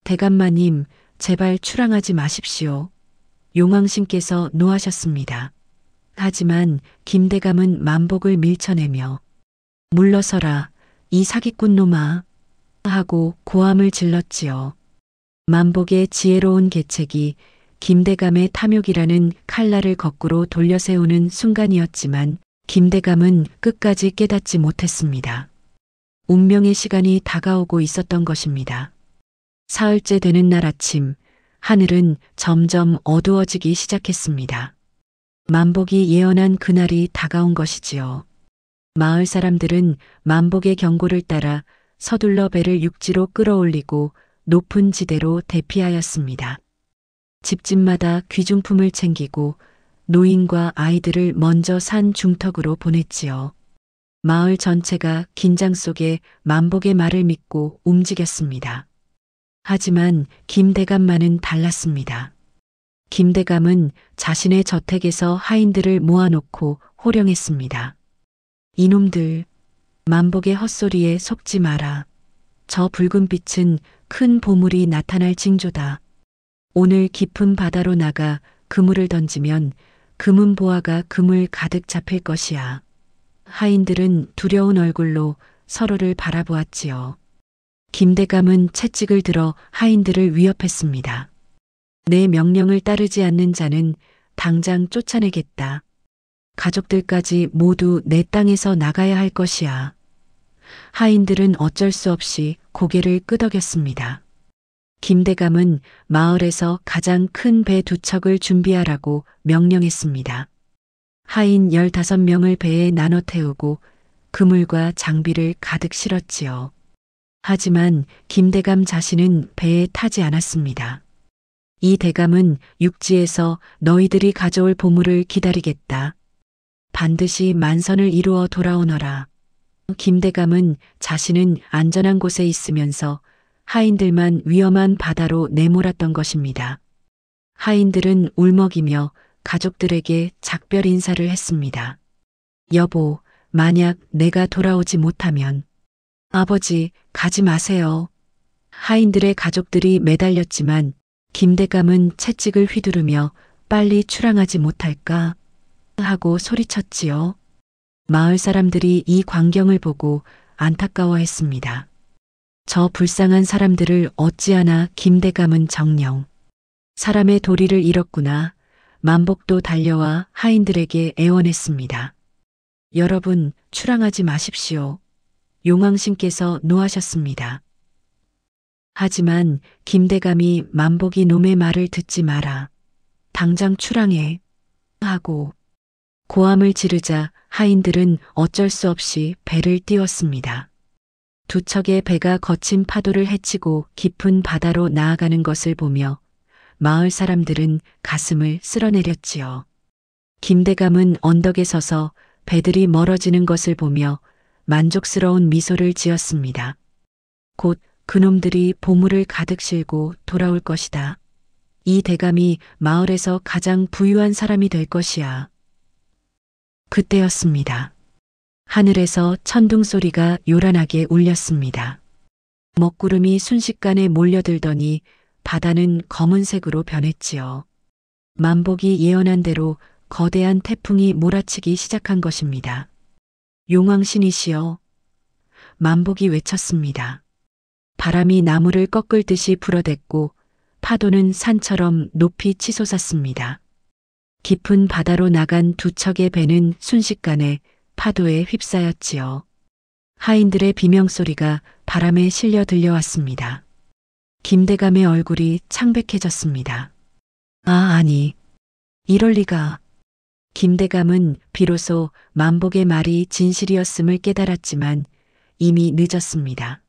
대감마님, 제발 출항하지 마십시오. 용왕신께서 노하셨습니다. 하지만 김대감은 만복을 밀쳐내며 물러서라, 이 사기꾼 놈아 하고 고함을 질렀지요. 만복의 지혜로운 계책이 김대감의 탐욕이라는 칼날을 거꾸로 돌려 세우는 순간이었지만 김대감은 끝까지 깨닫지 못했습니다. 운명의 시간이 다가오고 있었던 것입니다. 사흘째 되는 날 아침, 하늘은 점점 어두워지기 시작했습니다. 만복이 예언한 그날이 다가온 것이지요. 마을 사람들은 만복의 경고를 따라 서둘러 배를 육지로 끌어올리고 높은 지대로 대피하였습니다. 집집마다 귀중품을 챙기고 노인과 아이들을 먼저 산 중턱으로 보냈지요. 마을 전체가 긴장 속에 만복의 말을 믿고 움직였습니다. 하지만 김대감만은 달랐습니다. 김대감은 자신의 저택에서 하인들을 모아놓고 호령했습니다. 이놈들, 만복의 헛소리에 속지 마라. 저 붉은 빛은 큰 보물이 나타날 징조다. 오늘 깊은 바다로 나가 그물을 던지면 금은 보화가 그물 가득 잡힐 것이야. 하인들은 두려운 얼굴로 서로를 바라보았지요. 김대감은 채찍을 들어 하인들을 위협했습니다. 내 명령을 따르지 않는 자는 당장 쫓아내겠다. 가족들까지 모두 내 땅에서 나가야 할 것이야. 하인들은 어쩔 수 없이 고개를 끄덕였습니다. 김대감은 마을에서 가장 큰 배 2척을 준비하라고 명령했습니다. 하인 15명을 배에 나눠 태우고 그물과 장비를 가득 실었지요. 하지만 김대감 자신은 배에 타지 않았습니다. 이 대감은 육지에서 너희들이 가져올 보물을 기다리겠다. 반드시 만선을 이루어 돌아오너라. 김대감은 자신은 안전한 곳에 있으면서 하인들만 위험한 바다로 내몰았던 것입니다. 하인들은 울먹이며 가족들에게 작별 인사를 했습니다. 여보, 만약 내가 돌아오지 못하면 아버지, 가지 마세요. 하인들의 가족들이 매달렸지만 김대감은 채찍을 휘두르며 빨리 출항하지 못할까 하고 소리쳤지요. 마을 사람들이 이 광경을 보고 안타까워했습니다. 저 불쌍한 사람들을 어찌하나 김대감은 정녕. 사람의 도리를 잃었구나. 만복도 달려와 하인들에게 애원했습니다. 여러분, 출항하지 마십시오. 용왕신께서 노하셨습니다. 하지만 김대감이 만복이 놈의 말을 듣지 마라. 당장 출항해. 하고 고함을 지르자 하인들은 어쩔 수 없이 배를 띄웠습니다. 2척의 배가 거친 파도를 헤치고 깊은 바다로 나아가는 것을 보며 마을 사람들은 가슴을 쓸어내렸지요. 김대감은 언덕에 서서 배들이 멀어지는 것을 보며 만족스러운 미소를 지었습니다. 곧 그놈들이 보물을 가득 싣고 돌아올 것이다. 이 대감이 마을에서 가장 부유한 사람이 될 것이야. 그때였습니다. 하늘에서 천둥 소리가 요란하게 울렸습니다. 먹구름이 순식간에 몰려들더니 바다는 검은색으로 변했지요. 만복이 예언한 대로 거대한 태풍이 몰아치기 시작한 것입니다. 용왕신이시여. 만복이 외쳤습니다. 바람이 나무를 꺾을 듯이 불어댔고 파도는 산처럼 높이 치솟았습니다. 깊은 바다로 나간 2척의 배는 순식간에 파도에 휩싸였지요. 하인들의 비명소리가 바람에 실려 들려왔습니다. 김대감의 얼굴이 창백해졌습니다. 아니. 이럴 리가. 김대감은 비로소 만복의 말이 진실이었음을 깨달았지만 이미 늦었습니다.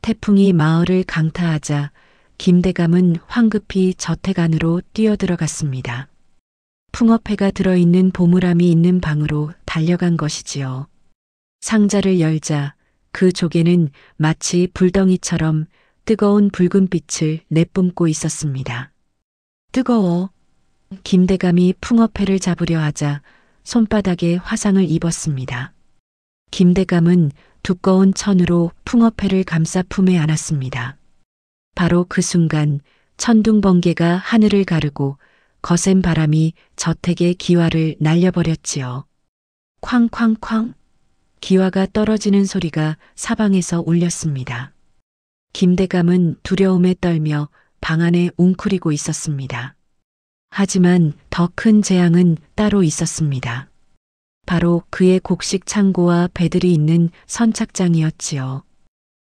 태풍이 마을을 강타하자 김대감은 황급히 저택 안으로 뛰어들어갔습니다. 풍어패가 들어있는 보물함이 있는 방으로 달려간 것이지요. 상자를 열자 그 조개는 마치 불덩이처럼 뜨거운 붉은 빛을 내뿜고 있었습니다. 뜨거워. 김대감이 풍어패를 잡으려 하자 손바닥에 화상을 입었습니다. 김대감은 두꺼운 천으로 풍어패를 감싸 품에 안았습니다. 바로 그 순간 천둥번개가 하늘을 가르고 거센 바람이 저택의 기와를 날려버렸지요. 쾅쾅쾅. 기와가 떨어지는 소리가 사방에서 울렸습니다. 김대감은 두려움에 떨며 방 안에 웅크리고 있었습니다. 하지만 더 큰 재앙은 따로 있었습니다. 바로 그의 곡식 창고와 배들이 있는 선착장이었지요.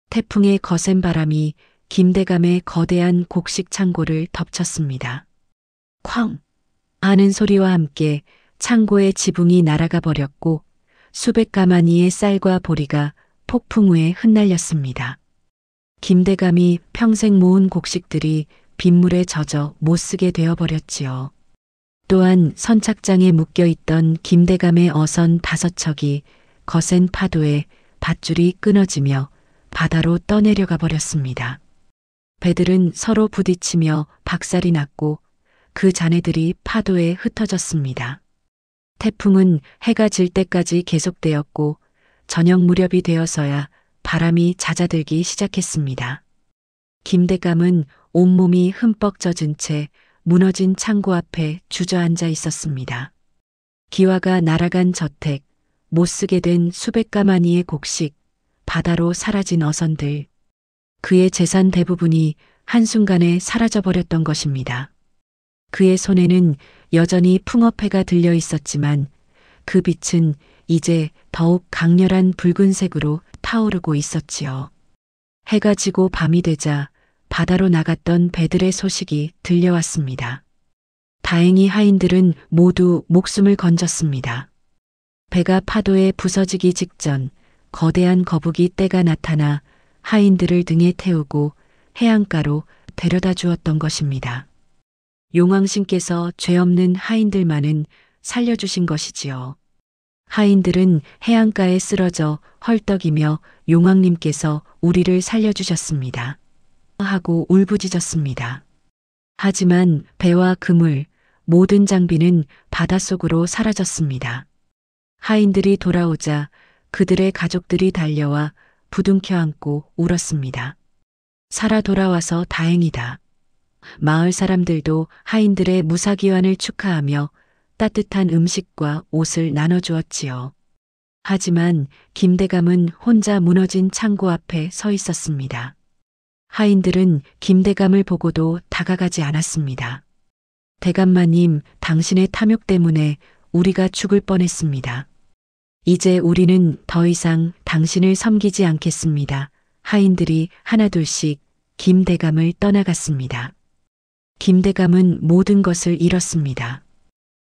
태풍의 거센 바람이 김대감의 거대한 곡식 창고를 덮쳤습니다. 쾅! 하는 소리와 함께 창고의 지붕이 날아가 버렸고 수백 가마니의 쌀과 보리가 폭풍 후에 흩날렸습니다. 김대감이 평생 모은 곡식들이 빗물에 젖어 못쓰게 되어버렸지요. 또한 선착장에 묶여있던 김대감의 어선 5척이 거센 파도에 밧줄이 끊어지며 바다로 떠내려가 버렸습니다. 배들은 서로 부딪히며 박살이 났고 그 잔해들이 파도에 흩어졌습니다. 태풍은 해가 질 때까지 계속되었고 저녁 무렵이 되어서야 바람이 잦아들기 시작했습니다. 김대감은 온몸이 흠뻑 젖은 채 무너진 창고 앞에 주저앉아 있었습니다. 기와가 날아간 저택, 못쓰게 된 수백 가마니의 곡식, 바다로 사라진 어선들. 그의 재산 대부분이 한순간에 사라져버렸던 것입니다. 그의 손에는 여전히 풍어패가 들려 있었지만 그 빛은 이제 더욱 강렬한 붉은색으로 타오르고 있었지요. 해가 지고 밤이 되자 바다로 나갔던 배들의 소식이 들려왔습니다. 다행히 하인들은 모두 목숨을 건졌습니다. 배가 파도에 부서지기 직전 거대한 거북이 떼가 나타나 하인들을 등에 태우고 해안가로 데려다 주었던 것입니다. 용왕신께서 죄 없는 하인들만은 살려주신 것이지요. 하인들은 해안가에 쓰러져 헐떡이며 용왕님께서 우리를 살려주셨습니다. 하고 울부짖었습니다. 하지만 배와 그물, 모든 장비는 바닷속으로 사라졌습니다. 하인들이 돌아오자 그들의 가족들이 달려와 부둥켜 안고 울었습니다. 살아 돌아와서 다행이다. 마을 사람들도 하인들의 무사기환을 축하하며 따뜻한 음식과 옷을 나눠주었지요. 하지만 김대감은 혼자 무너진 창고 앞에 서 있었습니다. 하인들은 김대감을 보고도 다가가지 않았습니다. 대감마님, 당신의 탐욕 때문에 우리가 죽을 뻔했습니다. 이제 우리는 더 이상 당신을 섬기지 않겠습니다. 하인들이 하나둘씩 김대감을 떠나갔습니다. 김대감은 모든 것을 잃었습니다.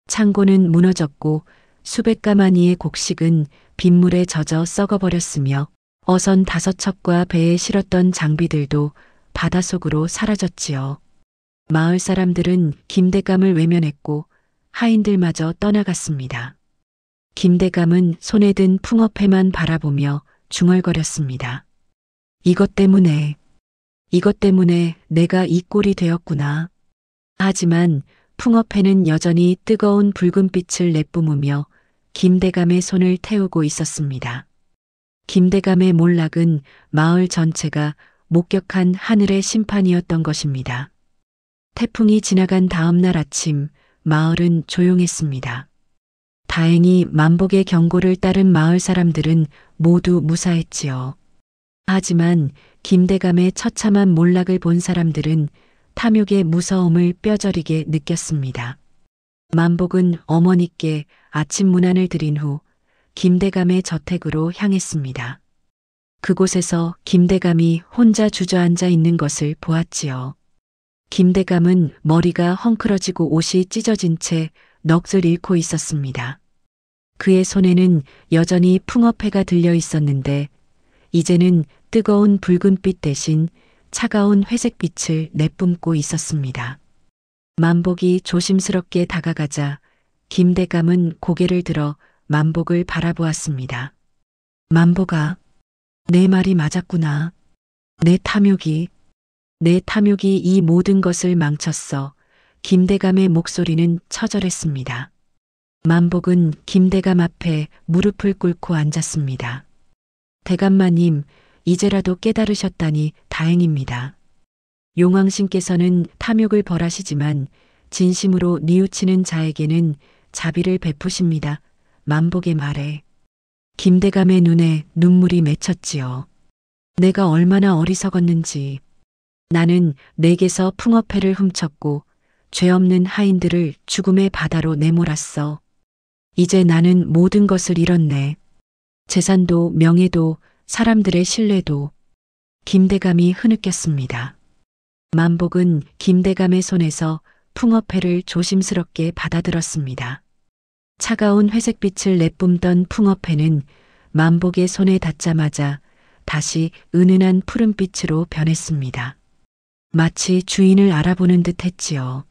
창고는 무너졌고 수백 가마니의 곡식은 빗물에 젖어 썩어버렸으며 어선 5척과 배에 실었던 장비들도 바닷속으로 사라졌지요. 마을 사람들은 김대감을 외면했고 하인들마저 떠나갔습니다. 김대감은 손에 든 풍어패만 바라보며 중얼거렸습니다. 이것 때문에 내가 이 꼴이 되었구나. 하지만 풍어패는 여전히 뜨거운 붉은 빛을 내뿜으며 김대감의 손을 태우고 있었습니다. 김대감의 몰락은 마을 전체가 목격한 하늘의 심판이었던 것입니다. 태풍이 지나간 다음 날 아침 마을은 조용했습니다. 다행히 만복의 경고를 따른 마을 사람들은 모두 무사했지요. 하지만 김대감의 처참한 몰락을 본 사람들은 탐욕의 무서움을 뼈저리게 느꼈습니다. 만복은 어머니께 아침 문안을 드린 후 김대감의 저택으로 향했습니다. 그곳에서 김대감이 혼자 주저앉아 있는 것을 보았지요. 김대감은 머리가 헝클어지고 옷이 찢어진 채 넋을 잃고 있었습니다. 그의 손에는 여전히 풍어패가 들려 있었는데 이제는 뜨거운 붉은빛 대신 차가운 회색빛을 내뿜고 있었습니다. 만복이 조심스럽게 다가가자 김대감은 고개를 들어 만복을 바라보았습니다. 만복아, 내 말이 맞았구나. 내 탐욕이 이 모든 것을 망쳤어. 김대감의 목소리는 처절했습니다. 만복은 김대감 앞에 무릎을 꿇고 앉았습니다. 대감마님, 이제라도 깨달으셨다니 다행입니다. 용왕신께서는 탐욕을 벌하시지만 진심으로 뉘우치는 자에게는 자비를 베푸십니다. 만복의 말에 김대감의 눈에 눈물이 맺혔지요. 내가 얼마나 어리석었는지. 나는 내게서 풍어패를 훔쳤고 죄 없는 하인들을 죽음의 바다로 내몰았어. 이제 나는 모든 것을 잃었네. 재산도 명예도 사람들의 신뢰도. 김대감이 흐느꼈습니다. 만복은 김대감의 손에서 풍어패를 조심스럽게 받아들었습니다. 차가운 회색빛을 내뿜던 풍어패는 만복의 손에 닿자마자 다시 은은한 푸른빛으로 변했습니다. 마치 주인을 알아보는 듯 했지요.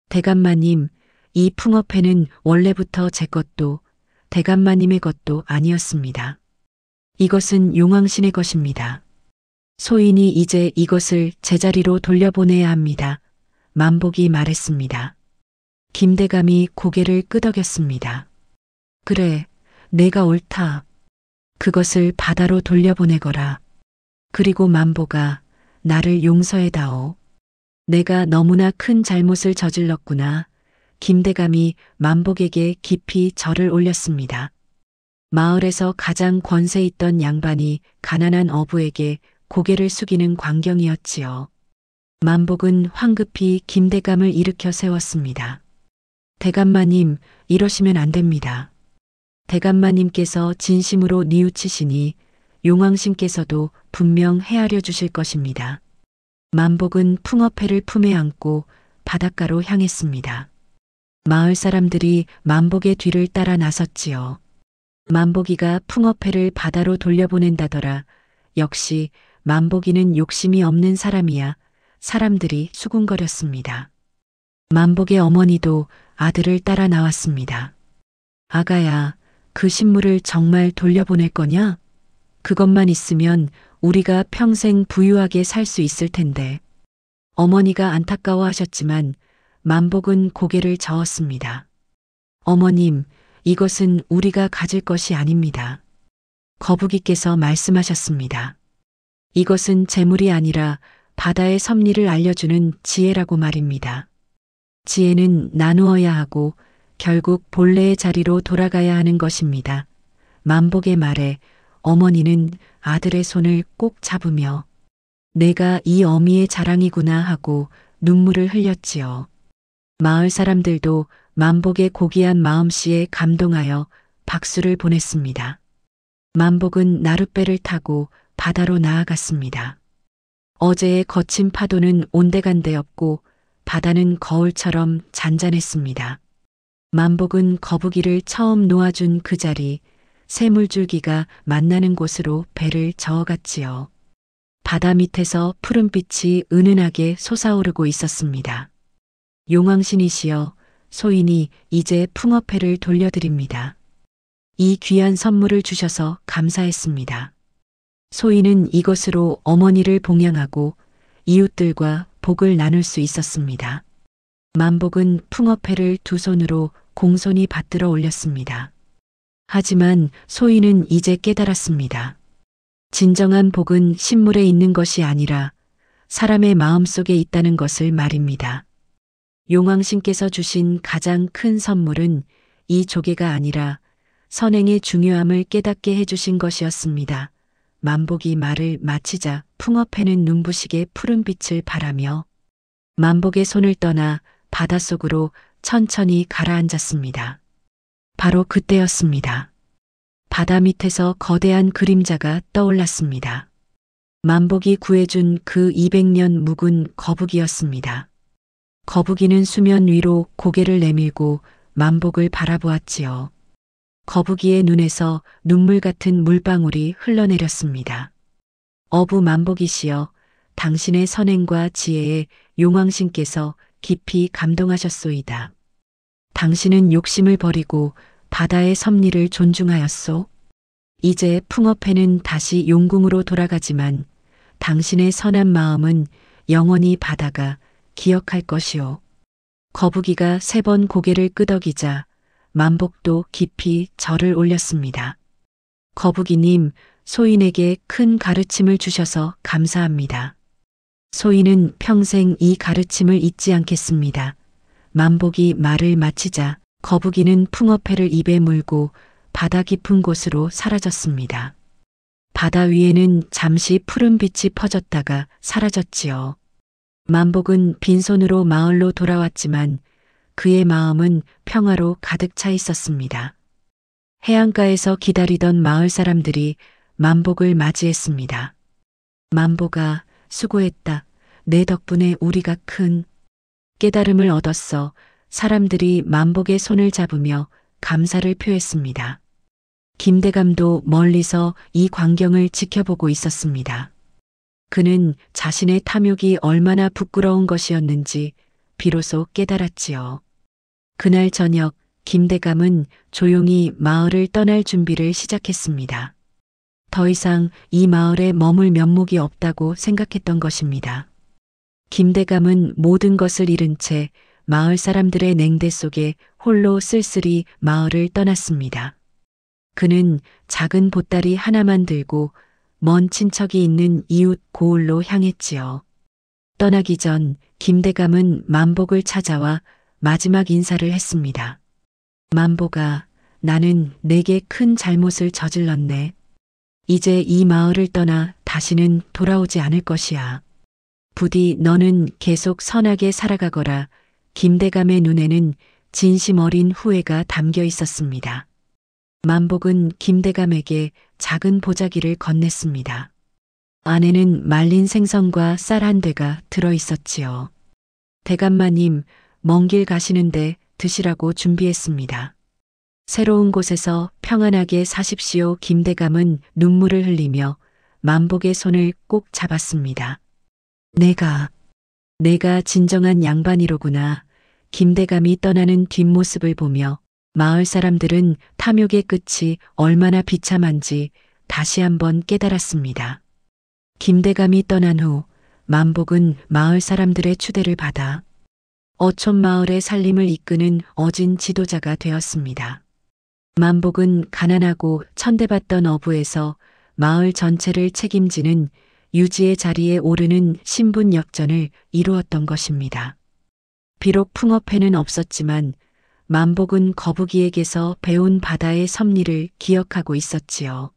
대감마님, 이 풍어패는 원래부터 제 것도 대감마님의 것도 아니었습니다. 이것은 용왕신의 것입니다. 소인이 이제 이것을 제자리로 돌려보내야 합니다. 만복이 말했습니다. 김대감이 고개를 끄덕였습니다. 그래, 내가 옳다. 그것을 바다로 돌려보내거라. 그리고 만복아, 나를 용서해다오. 내가 너무나 큰 잘못을 저질렀구나. 김대감이 만복에게 깊이 절을 올렸습니다. 마을에서 가장 권세 있던 양반이 가난한 어부에게 고개를 숙이는 광경이었지요. 만복은 황급히 김대감을 일으켜 세웠습니다. 대감마님, 이러시면 안 됩니다. 대감마님께서 진심으로 뉘우치시니 용왕신께서도 분명 헤아려 주실 것입니다. 만복은 풍어패를 품에 안고 바닷가로 향했습니다. 마을 사람들이 만복의 뒤를 따라 나섰지요. 만복이가 풍어패를 바다로 돌려보낸다더라. 역시 만복이는 욕심이 없는 사람이야. 사람들이 수군거렸습니다. 만복의 어머니도 아들을 따라 나왔습니다. 아가야, 그 신물을 정말 돌려보낼 거냐? 그것만 있으면 우리가 평생 부유하게 살 수 있을 텐데. 어머니가 안타까워하셨지만 만복은 고개를 저었습니다. 어머님, 이것은 우리가 가질 것이 아닙니다. 거북이께서 말씀하셨습니다. 이것은 재물이 아니라 바다의 섭리를 알려주는 지혜라고 말입니다. 지혜는 나누어야 하고 결국 본래의 자리로 돌아가야 하는 것입니다. 만복의 말에 어머니는 아들의 손을 꼭 잡으며 내가 이 어미의 자랑이구나 하고 눈물을 흘렸지요. 마을 사람들도 만복의 고귀한 마음씨에 감동하여 박수를 보냈습니다. 만복은 나룻배를 타고 바다로 나아갔습니다. 어제의 거친 파도는 온데간데 없고 바다는 거울처럼 잔잔했습니다. 만복은 거북이를 처음 놓아준 그 자리, 새물줄기가 만나는 곳으로 배를 저어갔지요. 바다 밑에서 푸른빛이 은은하게 솟아오르고 있었습니다. 용왕신이시여, 소인이 이제 풍어패를 돌려드립니다. 이 귀한 선물을 주셔서 감사했습니다. 소인은 이것으로 어머니를 봉양하고 이웃들과 복을 나눌 수 있었습니다. 만복은 풍어패를 두 손으로 공손히 받들어 올렸습니다. 하지만 소인은 이제 깨달았습니다. 진정한 복은 신물에 있는 것이 아니라 사람의 마음속에 있다는 것을 말입니다. 용왕신께서 주신 가장 큰 선물은 이 조개가 아니라 선행의 중요함을 깨닫게 해주신 것이었습니다. 만복이 말을 마치자 풍어패는 눈부시게 푸른빛을 발하며 만복의 손을 떠나 바닷속으로 천천히 가라앉았습니다. 바로 그때였습니다. 바다 밑에서 거대한 그림자가 떠올랐습니다. 만복이 구해준 그 200년 묵은 거북이였습니다. 거북이는 수면 위로 고개를 내밀고 만복을 바라보았지요. 거북이의 눈에서 눈물 같은 물방울이 흘러내렸습니다. 어부 만복이시여, 당신의 선행과 지혜에 용왕신께서 깊이 감동하셨소이다. 당신은 욕심을 버리고 바다의 섭리를 존중하였소. 이제 풍어패는 다시 용궁으로 돌아가지만 당신의 선한 마음은 영원히 바다가 기억할 것이오. 거북이가 3번 고개를 끄덕이자 만복도 깊이 절을 올렸습니다. 거북이님, 소인에게 큰 가르침을 주셔서 감사합니다. 소인은 평생 이 가르침을 잊지 않겠습니다. 만복이 말을 마치자 거북이는 풍어패를 입에 물고 바다 깊은 곳으로 사라졌습니다. 바다 위에는 잠시 푸른 빛이 퍼졌다가 사라졌지요. 만복은 빈손으로 마을로 돌아왔지만 그의 마음은 평화로 가득 차 있었습니다. 해안가에서 기다리던 마을 사람들이 만복을 맞이했습니다. 만복아, 수고했다. 내 덕분에 우리가 큰 깨달음을 얻었어. 사람들이 만복의 손을 잡으며 감사를 표했습니다. 김대감도 멀리서 이 광경을 지켜보고 있었습니다. 그는 자신의 탐욕이 얼마나 부끄러운 것이었는지 비로소 깨달았지요. 그날 저녁 김대감은 조용히 마을을 떠날 준비를 시작했습니다. 더 이상 이 마을에 머물 면목이 없다고 생각했던 것입니다. 김대감은 모든 것을 잃은 채 마을 사람들의 냉대 속에 홀로 쓸쓸히 마을을 떠났습니다. 그는 작은 보따리 하나만 들고 먼 친척이 있는 이웃 고을로 향했지요. 떠나기 전 김대감은 만복을 찾아와 마지막 인사를 했습니다. 만복아, 나는 내게 큰 잘못을 저질렀네. 이제 이 마을을 떠나 다시는 돌아오지 않을 것이야. 부디 너는 계속 선하게 살아가거라. 김대감의 눈에는 진심 어린 후회가 담겨 있었습니다. 만복은 김대감에게 작은 보자기를 건넸습니다. 안에는 말린 생선과 쌀 한 대가 들어 있었지요. 대감마님, 먼 길 가시는데 드시라고 준비했습니다. 새로운 곳에서 평안하게 사십시오. 김대감은 눈물을 흘리며 만복의 손을 꼭 잡았습니다. 내가 진정한 양반이로구나. 김대감이 떠나는 뒷모습을 보며 마을 사람들은 탐욕의 끝이 얼마나 비참한지 다시 한번 깨달았습니다. 김대감이 떠난 후 만복은 마을 사람들의 추대를 받아 어촌 마을의 살림을 이끄는 어진 지도자가 되었습니다. 만복은 가난하고 천대받던 어부에서 마을 전체를 책임지는 유지의 자리에 오르는 신분 역전을 이루었던 것입니다. 비록 풍어패는 없었지만 만복은 거북이에게서 배운 바다의 섭리를 기억하고 있었지요.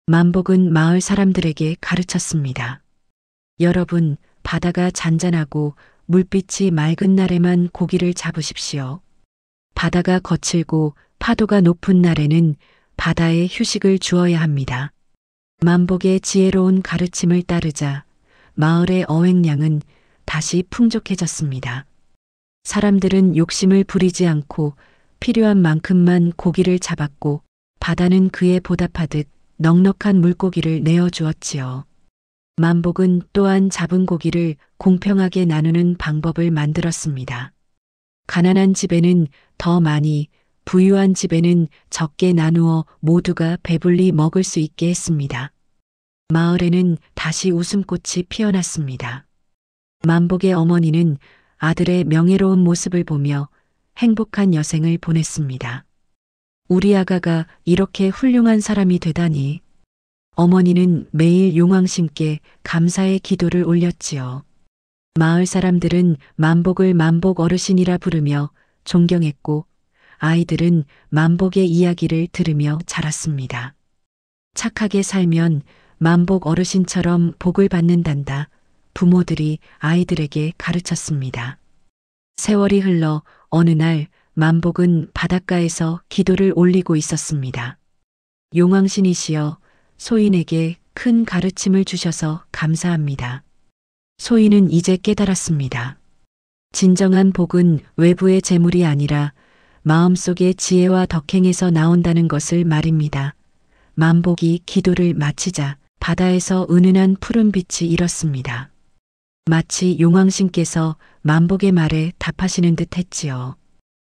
만복은 마을 사람들에게 가르쳤습니다. 여러분, 바다가 잔잔하고 물빛이 맑은 날에만 고기를 잡으십시오. 바다가 거칠고 파도가 높은 날에는 바다에 휴식을 주어야 합니다. 만복의 지혜로운 가르침을 따르자 마을의 어획량은 다시 풍족해졌습니다. 사람들은 욕심을 부리지 않고 필요한 만큼만 고기를 잡았고 바다는 그에 보답하듯 넉넉한 물고기를 내어주었지요. 만복은 또한 잡은 고기를 공평하게 나누는 방법을 만들었습니다. 가난한 집에는 더 많이, 부유한 집에는 적게 나누어 모두가 배불리 먹을 수 있게 했습니다. 마을에는 다시 웃음꽃이 피어났습니다. 만복의 어머니는 아들의 명예로운 모습을 보며 행복한 여생을 보냈습니다. 우리 아가가 이렇게 훌륭한 사람이 되다니. 어머니는 매일 용왕신께 감사의 기도를 올렸지요. 마을 사람들은 만복을 만복 어르신이라 부르며 존경했고 아이들은 만복의 이야기를 들으며 자랐습니다. 착하게 살면 만복 어르신처럼 복을 받는단다. 부모들이 아이들에게 가르쳤습니다. 세월이 흘러 어느 날 만복은 바닷가에서 기도를 올리고 있었습니다. 용왕신이시여 소인에게 큰 가르침을 주셔서 감사합니다. 소인은 이제 깨달았습니다. 진정한 복은 외부의 재물이 아니라 마음속의 지혜와 덕행에서 나온다는 것을 말입니다. 만복이 기도를 마치자 바다에서 은은한 푸른빛이 일었습니다. 마치 용왕신께서 만복의 말에 답하시는 듯 했지요.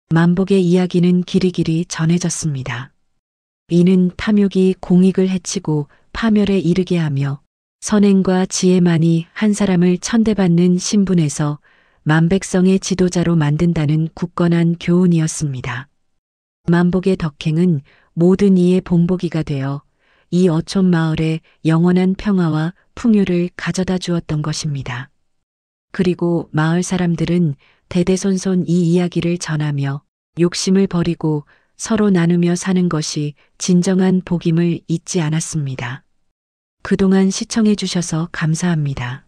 만복의 이야기는 길이길이 전해졌습니다. 이는 탐욕이 공익을 해치고 파멸에 이르게 하며 선행과 지혜만이 한 사람을 천대받는 신분에서 만백성의 지도자로 만든다는 굳건한 교훈이었습니다. 만복의 덕행은 모든 이의 본보기가 되어 이 어촌 마을에 영원한 평화와 풍요를 가져다 주었던 것입니다. 그리고 마을 사람들은 대대손손 이 이야기를 전하며 욕심을 버리고 서로 나누며 사는 것이 진정한 복임을 잊지 않았습니다. 그동안 시청해 주셔서 감사합니다.